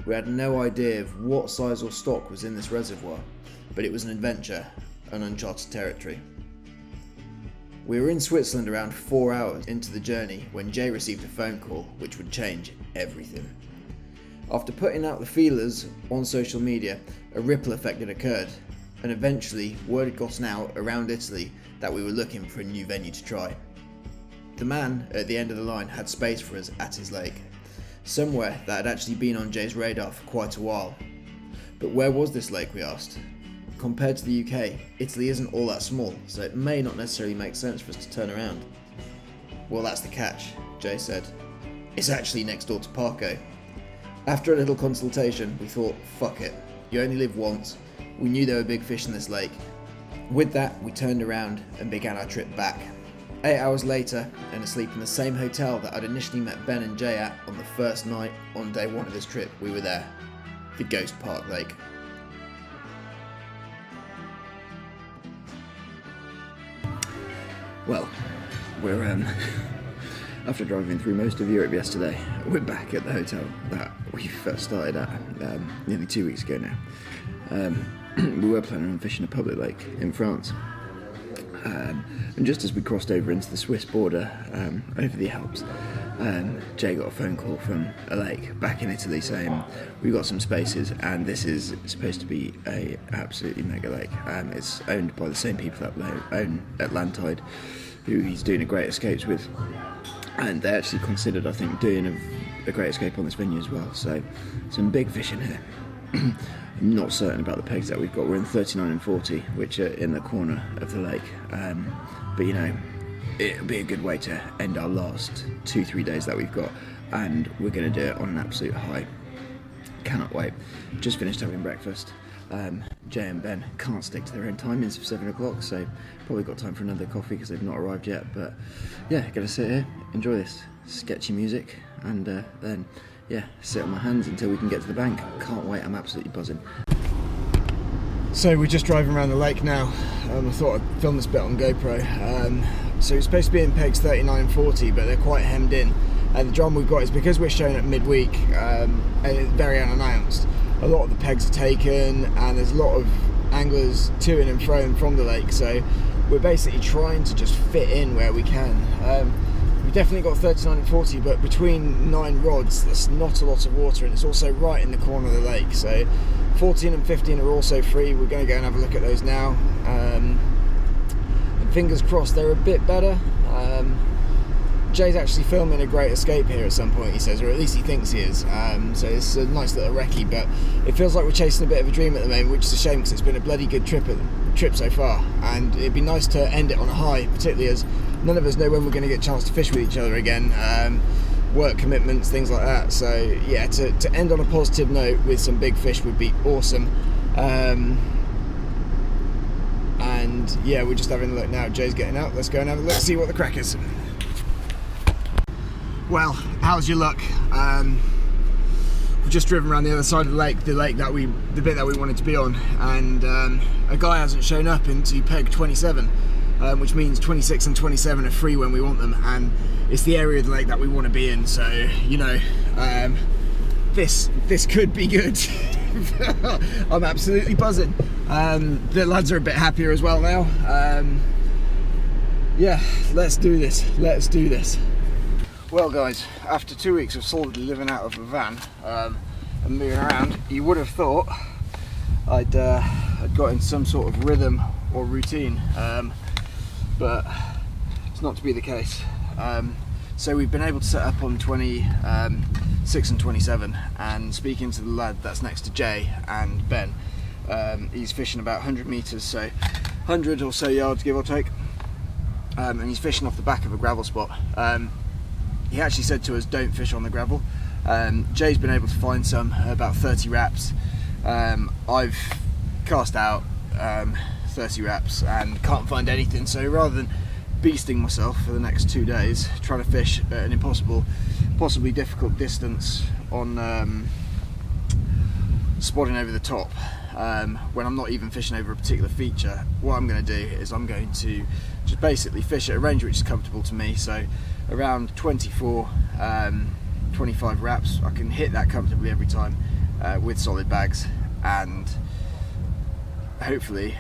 We had no idea of what size or stock was in this reservoir, but it was an adventure, an uncharted territory. We were in Switzerland around 4 hours into the journey when Jay received a phone call which would change everything. After putting out the feelers on social media, a ripple effect had occurred, and eventually word had gotten out around Italy that we were looking for a new venue to try. The man at the end of the line had space for us at his lake, somewhere that had actually been on Jay's radar for quite a while. But where was this lake, we asked? compared to the UK, Italy isn't all that small, so it may not necessarily make sense for us to turn around. Well, that's the catch, Jay said. It's actually next door to Parco. After a little consultation, we thought, fuck it, you only live once. We knew there were big fish in this lake. With that, we turned around and began our trip back. 8 hours later, and asleep in the same hotel that I'd initially met Ben and Jay at on the first night on day one of this trip, we were there. The Ghost Park Lake. Well, we're after driving through most of Europe yesterday, we're back at the hotel that we first started at nearly 2 weeks ago now. We were planning on fishing a public lake in France, and just as we crossed over into the Swiss border, over the Alps, Jay got a phone call from a lake back in Italy saying we've got some spaces and this is supposed to be a absolutely mega lake. It's owned by the same people that own Atlantide, who he's doing a Great Escapes with, and they actually considered, I think, doing a Great Escape on this venue as well. So some big fish in here. I'm not certain about the pegs that we've got. We're in 39 and 40, which are in the corner of the lake, but you know, it'll be a good way to end our last 2-3 days that we've got, and we're going to do it on an absolute high. Cannot wait. Just finished having breakfast. Jay and Ben can't stick to their own timings of 7 o'clock, so probably got time for another coffee because they've not arrived yet. But yeah, gonna sit here, enjoy this sketchy music, and then yeah, sit on my hands until we can get to the bank. Can't wait, I'm absolutely buzzing. So we're just driving around the lake now. I thought I'd film this bit on GoPro. So it's supposed to be in pegs 39 and 40, but they're quite hemmed in. And the drama we've got is because we're showing at midweek, and it's very unannounced, a lot of the pegs are taken and there's a lot of anglers to and fro from the lake, so we're basically trying to just fit in where we can. We've definitely got 39 and 40, but between 9 rods there's not a lot of water, and it's also right in the corner of the lake, so 14 and 15 are also free. We're going to go and have a look at those now, and fingers crossed they're a bit better. Jay's actually filming a Great Escape here at some point, he says, or at least he thinks he is, so it's a nice little recce, but it feels like we're chasing a bit of a dream at the moment, which is a shame because it's been a bloody good trip so far, and it'd be nice to end it on a high, particularly as none of us know when we're going to get a chance to fish with each other again, work commitments, things like that. So yeah, to end on a positive note with some big fish would be awesome. And yeah, we're just having a look now. Jay's getting out, let's go and have a look, see what the crack is. Well, how's your luck? We've just driven around the other side of the lake, the bit that we wanted to be on, and a guy hasn't shown up into peg 27, which means 26 and 27 are free when we want them, and it's the area of the lake that we want to be in. So you know, this could be good. I'm absolutely buzzing. The lads are a bit happier as well now. Yeah, let's do this. Well guys, after 2 weeks of solidly living out of a van and moving around, you would have thought I'd got in some sort of rhythm or routine, but it's not to be the case. So we've been able to set up on 26 and 27, and speaking to the lad that's next to Jay and Ben, he's fishing about 100 metres, so 100 or so yards give or take, and he's fishing off the back of a gravel spot. He actually said to us, don't fish on the gravel. Jay's been able to find some, about 30 wraps. I've cast out 30 wraps and can't find anything, so rather than beasting myself for the next 2 days trying to fish at an possibly difficult distance on spotting over the top, when I'm not even fishing over a particular feature, what I'm going to do is I'm going to just basically fish at a range which is comfortable to me, so around 24, 25 wraps. I can hit that comfortably every time with solid bags, and hopefully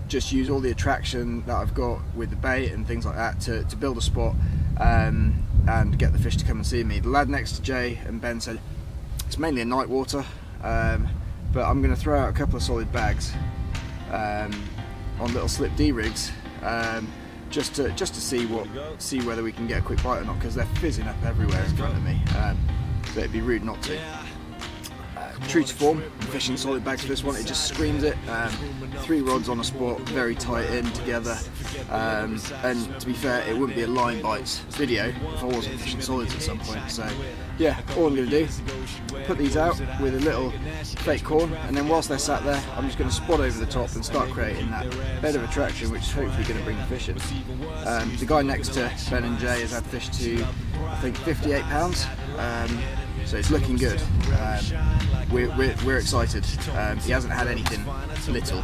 just use all the attraction that I've got with the bait and things like that to build a spot and get the fish to come and see me. The lad next to Jay and Ben said it's mainly a night water, but I'm going to throw out a couple of solid bags on little slip D rigs, just to see whether we can get a quick bite or not, because they're fizzing up everywhere in front of me, so it'd be rude not to. true to form, fishing solid bags for this one. It just screams it. 3 rods on a spot, very tight in together. And to be fair, it wouldn't be a line bites video if I wasn't fishing solids at some point. So yeah, all I'm going to do, put these out with a little fake corn, and then whilst they're sat there, I'm just going to spot over the top and start creating that bed of attraction, which is hopefully going to bring the fish in. The guy next to Ben and Jay has had fish to, I think, 58 pounds, so it's looking good. We're excited. He hasn't had anything little,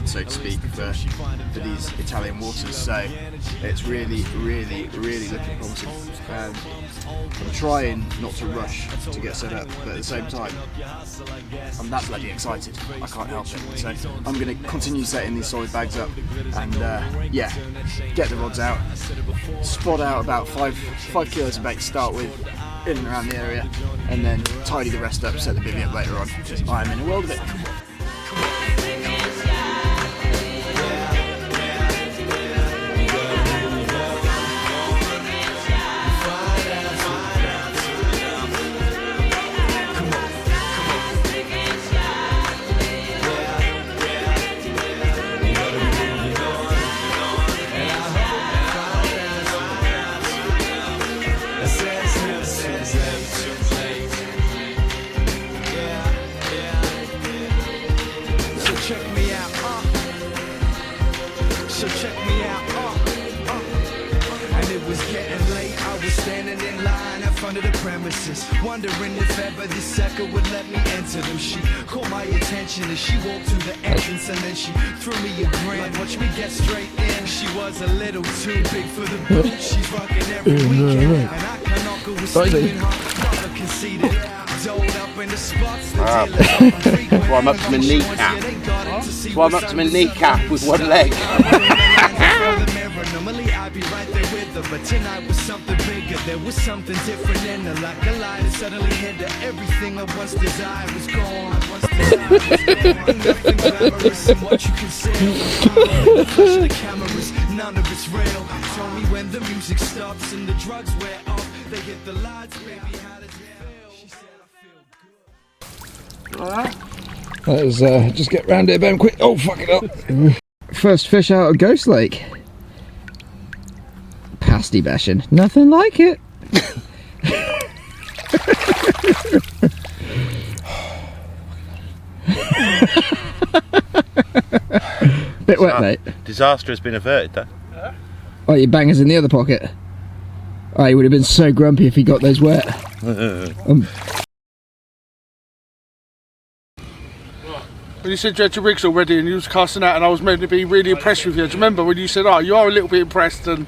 so to speak, for these Italian waters, so it's really looking promising. I'm trying not to rush to get set up, but at the same time, I'm that bloody excited. I can't help it. So I'm going to continue setting these solid bags up, and yeah, get the rods out, spot out about 5 kilos of bait to start with, in and around the area, and then tidy the rest up, set the bivvy up later on, because I'm in a world of it. Wondering if ever this sucker would let me enter them. She caught my attention as she walked through the entrance, and then she threw me a grin. Like, watch me get straight in. She was a little too big for the boot. She's rocking every weekend, and I can knock her with sleeping hard. Mother conceited, doled up in the spots. Well, I'm up to my kneecap. Well, I'm up to my kneecap with one leg. Normally I'd be right there with her, but tonight was something bigger. There was something different in her, like a light that suddenly hit her. Everything I once desired was gone. Nothing glamorous in what you conceal. Flash the cameras, none of it's real. Told me when the music stops and the drugs wear off, they hit the lights, baby, how does it feel? She said I feel good. Let's just get round it, Ben, quick. Oh, fuck it up. First fish out of Ghost Lake. Pasty bashing. Nothing like it. Bit wet, mate. Disaster has been averted, though. Yeah. Oh, your banger's in the other pocket. Oh, he would have been so grumpy if he got those wet. When you said you had your rigs already and you was casting out, and I was meant to be really impressed with you. Do you remember when you said, oh, you are a little bit impressed and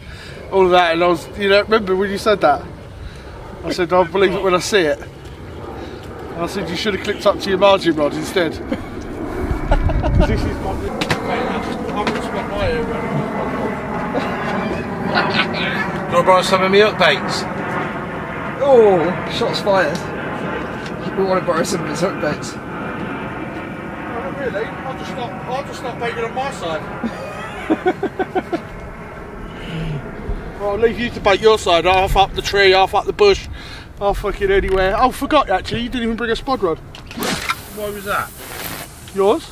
all of that, and I was, you know, remember when you said that? I said, I'll believe it when I see it. And I said, you should have clipped up to your margin rod instead. This is my... I'm just got my ear. Do you want to borrow some of me up baits? Oh, shots fired. We want to borrow some of his hook baits. Oh, really? I'll just stop baiting on my side. Well, I'll leave you to bait your side, half up the tree, half up the bush, half fucking anywhere. Oh, forgot actually, you didn't even bring a spod rod. Why was that? Yours?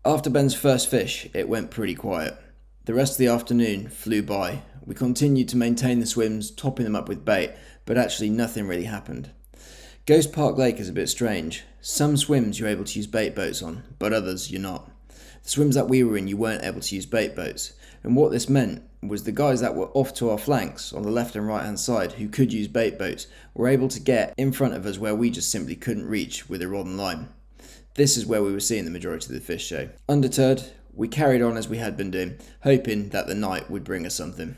After Ben's first fish, it went pretty quiet. The rest of the afternoon flew by. We continued to maintain the swims, topping them up with bait, but actually nothing really happened. Ghost Park Lake is a bit strange. Some swims you're able to use bait boats on, but others you're not. The swims that we were in, you weren't able to use bait boats, and what this meant was the guys that were off to our flanks on the left and right hand side who could use bait boats were able to get in front of us where we just simply couldn't reach with a rod and line. This is where we were seeing the majority of the fish show. Undeterred, we carried on as we had been doing, hoping that the night would bring us something.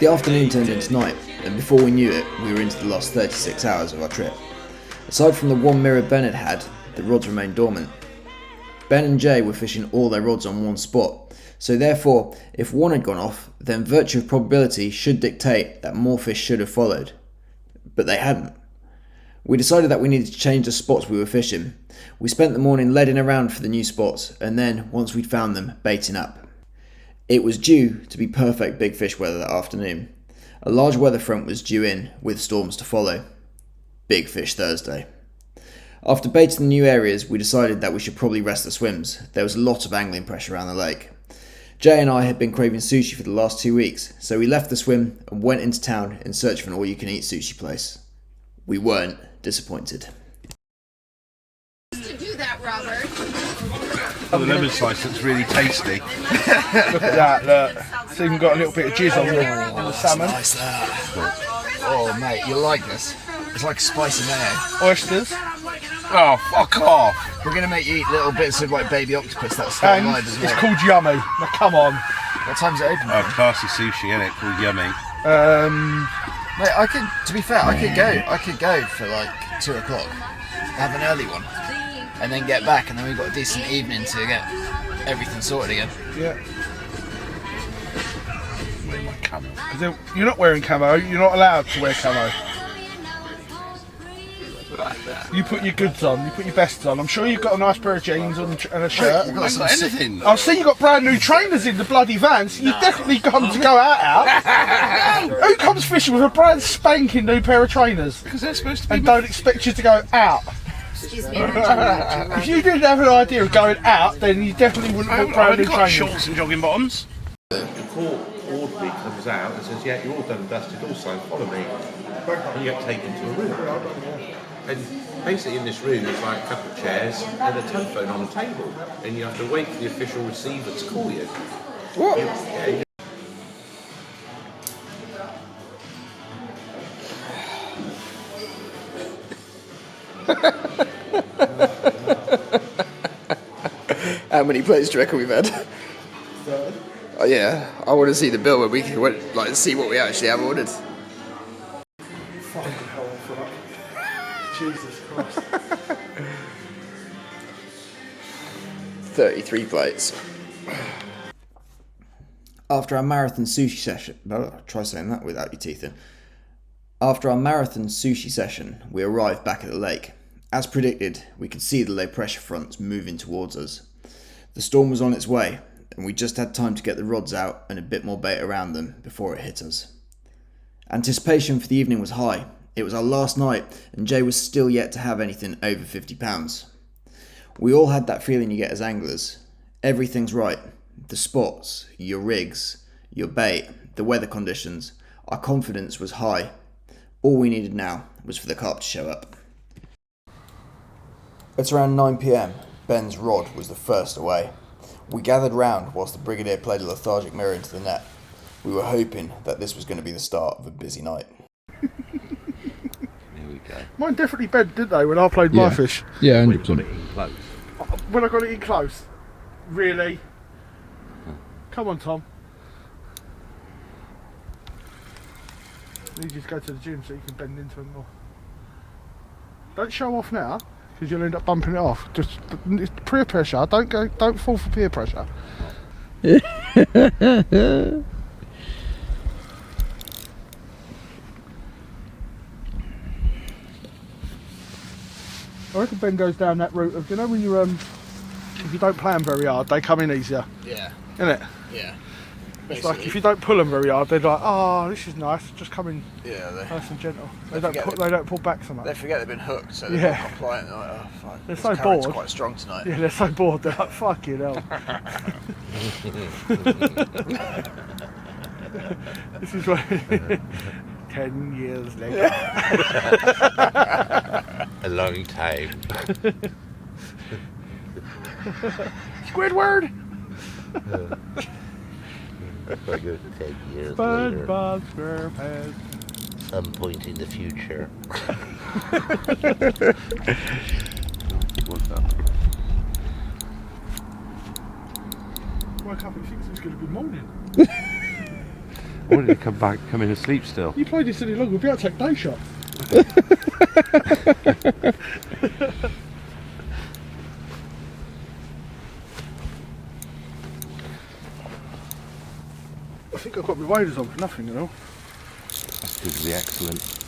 The afternoon turned into night, and before we knew it, we were into the last 36 hours of our trip. Aside from the one mirror Ben had, the rods remained dormant. Ben and Jay were fishing all their rods on one spot, so therefore, if one had gone off, then virtue of probability should dictate that more fish should have followed. But they hadn't. We decided that we needed to change the spots we were fishing. We spent the morning leading around for the new spots, and then, once we'd found them, baiting up. It was due to be perfect big fish weather that afternoon. A large weather front was due in, with storms to follow. Big Fish Thursday. After baiting the new areas, we decided that we should probably rest the swims. There was a lot of angling pressure around the lake. Jay and I had been craving sushi for the last 2 weeks, so we left the swim and went into town in search of an all-you-can-eat sushi place. We weren't disappointed. To do that, Robert. Oh, the lemon slice looks really tasty. Look at that, look. It's even got a little bit of jizz on the salmon. Nice that. Oh mate, you'll like this. It's like spicy mayo. Oysters. Oh, fuck off. We're gonna make you eat little bits of like baby octopus that's still And alive as well. it's called Yummy. Now come on. What time's it open? Oh, classy sushi, innit? Called Yummy. Mate, I could, to be fair, I could go for like 2 o'clock, have an early one, and then get back, and then we've got a decent evening to get everything sorted again. Yeah. You're not wearing camo, you're not allowed to wear camo. You put your goods on, you put your vests on. I'm sure you've got a nice pair of jeans and a shirt. I've got anything. I've seen you got brand new trainers in the bloody vans. You've definitely come to go out. Who comes fishing with a brand spanking new pair of trainers? Because they're supposed to be. And don't expect you to go out. If you didn't have an idea of going out, then you definitely wouldn't put brand new trainers. Shorts and jogging bottoms. The court orderly comes out and says, yeah, you're all done and dusted, also follow me. And you get taken to a room. And basically in this room there's like a couple of chairs and a telephone on the table. And you have to wait for the official receiver to call you. What? How many plates do you reckon we've had? Oh yeah, I want to see the bill where we can like see what we actually have ordered. Fucking hell, fuck. Jesus Christ. 33 plates. After our marathon sushi session... try saying that without your teeth in. After our marathon sushi session, we arrived back at the lake. As predicted, we could see the low pressure fronts moving towards us. The storm was on its way, and we just had time to get the rods out and a bit more bait around them before it hit us. Anticipation for the evening was high. It was our last night, and Jay was still yet to have anything over £50. We all had that feeling you get as anglers. Everything's right. The spots, your rigs, your bait, the weather conditions. Our confidence was high. All we needed now was for the carp to show up. At around 9 PM, Ben's rod was the first away. We gathered round whilst the Brigadier played a lethargic mirror into the net. We were hoping that this was going to be the start of a busy night. Here we go. Mine definitely bent, didn't they, when I played my fish? Yeah, 100%. When I got it in close. Really? Come on, Tom. You just go to the gym so you can bend into them more. Don't show off now, because you'll end up bumping it off. Just it's peer pressure. Don't fall for peer pressure. I reckon Ben goes down that route of, you know, when you if you don't play them very hard, they come in easier. Yeah. Isn't it? Yeah. It's like if you don't pull them very hard, they're like, oh, this is nice, just come in nice and gentle. They don't pull back so much. They forget they've been hooked, so they're not compliant. They're like, oh, fuck. They're This so current's bored. quite strong tonight. Yeah, they're so bored. They're like, fucking hell. This is what 10 years later. A long time. Squidward! For a good 10 years later. SpongeBob SquarePants. Some point in the future. What's up? woke up and thinks it's going to be morning. Why did he come in and sleep still? You played this any longer, we'll be able to take day shot. I think I've got my waders on for nothing, you know. That's good to be excellent.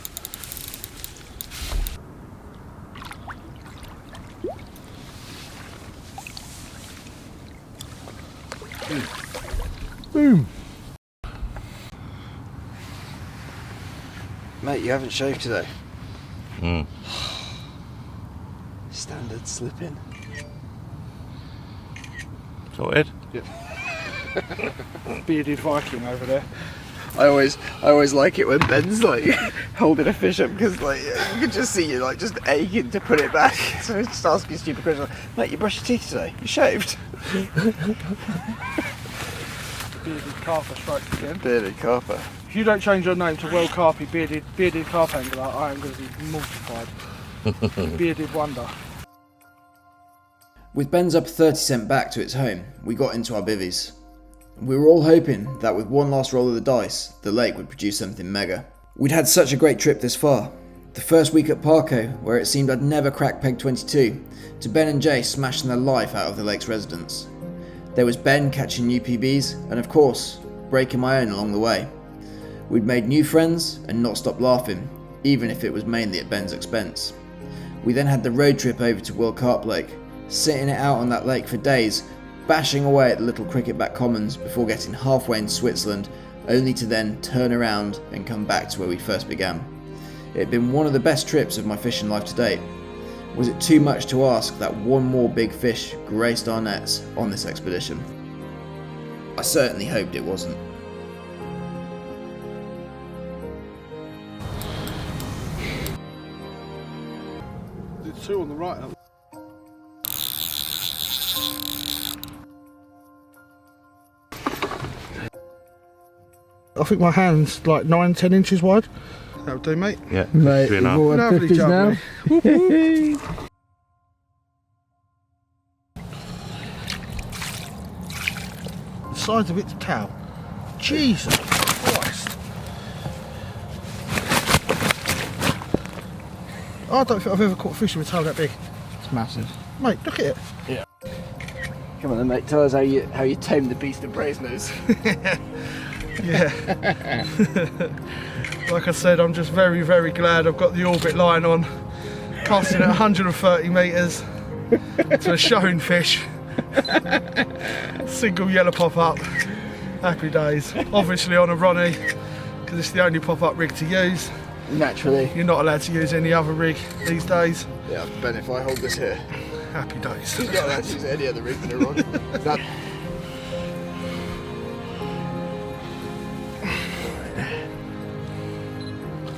Boom. Mate, you haven't shaved today. Mm. Standard slipping. Sorted? Yep. Bearded Viking over there. I always like it when Ben's like holding a fish up because like you can just see you like just aching to put it back. So just asking stupid questions like, mate, you brushed your teeth today? You shaved? Bearded Carper strikes again. Bearded Carper. If you don't change your name to World Carpy Bearded Carp Angler, I am going to be mortified. Bearded Wonder. With Ben's up 30 cent back to its home, we got into our bivvies. We were all hoping that with one last roll of the dice, the lake would produce something mega. We'd had such a great trip this far. The first week at Parco, where it seemed I'd never crack peg 22, to Ben and Jay smashing the life out of the lake's residents. There was Ben catching new PBs, and of course, breaking my own along the way. We'd made new friends and not stopped laughing, even if it was mainly at Ben's expense. We then had the road trip over to World Carp Lake, sitting it out on that lake for days, bashing away at the little cricket-back commons before getting halfway in Switzerland, only to then turn around and come back to where we first began. It had been one of the best trips of my fishing life to date. Was it too much to ask that one more big fish graced our nets on this expedition? I certainly hoped it wasn't. There's two on the right. I think my hand's like 9-10 inches wide. That'll do, mate. Yeah, mate, we've all had Lovely 50s job, now. mate. Whoop, whoop. The size of its tail. Jesus Christ. I don't think I've ever caught a fish with a tail that big. It's massive. Mate, look at it. Yeah. Come on then, mate. Tell us how you tame the beast of Brasenose. Yeah. Like I said, I'm just very, very glad I've got the orbit line on, casting at 130 metres to a showing fish. Single yellow pop-up. Happy days. Obviously on a Ronnie, because it's the only pop-up rig to use. Naturally. You're not allowed to use any other rig these days. Yeah, Ben, if I hold this here. Happy days. You're not allowed to use any other rig than a Ronnie. That...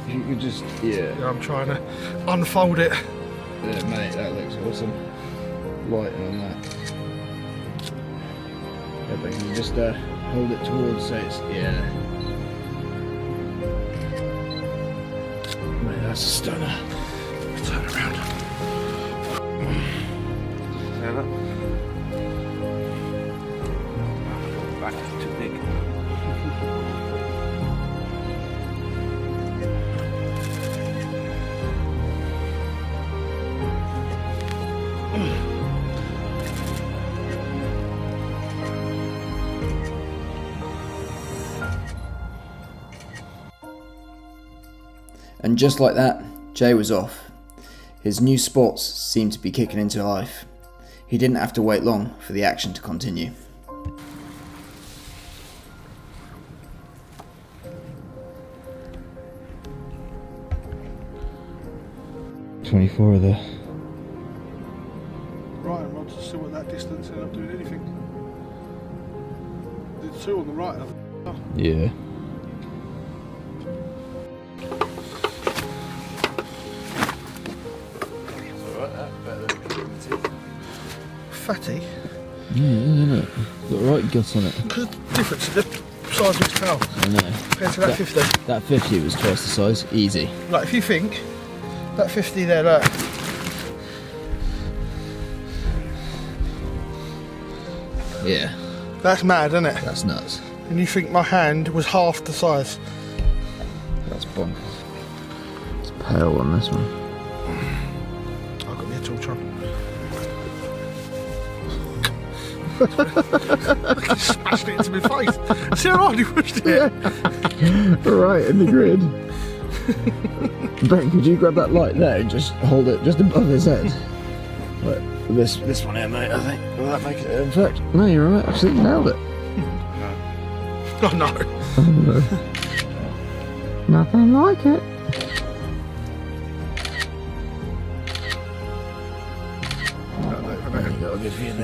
You could just, yeah. I'm trying to unfold it. Yeah, mate, that looks awesome. Lighting on that. Yeah, but you just hold it towards so it's, yeah. Mate, that's a stunner. Turn around. Back is too big. And just like that, Jay was off. His new spots seemed to be kicking into life. He didn't have to wait long for the action to continue. $24 of the... Right, and Rod's still at that distance and not doing anything. There's two on the right. Yeah. Fatty. Yeah, look. Got right guts on it. The difference in the size of his tail I know. compared to that 50. That 50 was twice the size. Easy. Like, if you think, that 50 there, look. Yeah. That's mad, isn't it? That's nuts. And you think my hand was half the size. That's bonkers. It's pale on this one. I've got the torch on. Look, he smashed it into my face. See how hard he pushed it? Yeah. Right in the grid. Ben, could you grab that light there and just hold it just above his head? Right, this one here, mate, I think. Will that make it? In fact, no, you're right. Actually, nailed it. Oh no. Nothing like it.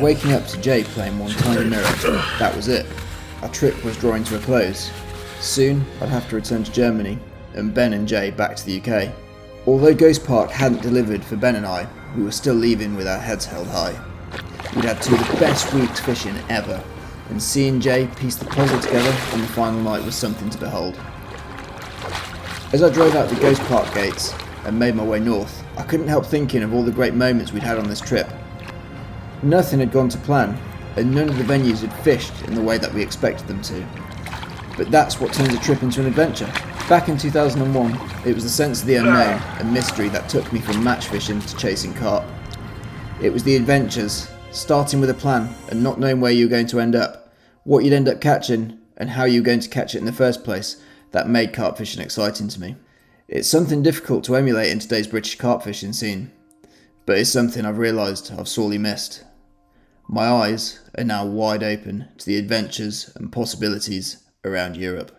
Waking up to Jay playing one tiny mirror, that was it. Our trip was drawing to a close. Soon, I'd have to return to Germany, and Ben and Jay back to the UK. Although Ghost Park hadn't delivered for Ben and I, we were still leaving with our heads held high. We'd had 2 of the best weeks fishing ever, and seeing Jay piece the puzzle together on the final night was something to behold. As I drove out the Ghost Park gates and made my way north, I couldn't help thinking of all the great moments we'd had on this trip. Nothing had gone to plan, and none of the venues had fished in the way that we expected them to. But that's what turns a trip into an adventure. Back in 2001, it was the sense of the unknown and mystery that took me from match fishing to chasing carp. It was the adventures, starting with a plan and not knowing where you were going to end up, what you'd end up catching, and how you were going to catch it in the first place, that made carp fishing exciting to me. It's something difficult to emulate in today's British carp fishing scene, but it's something I've realised I've sorely missed. My eyes are now wide open to the adventures and possibilities around Europe.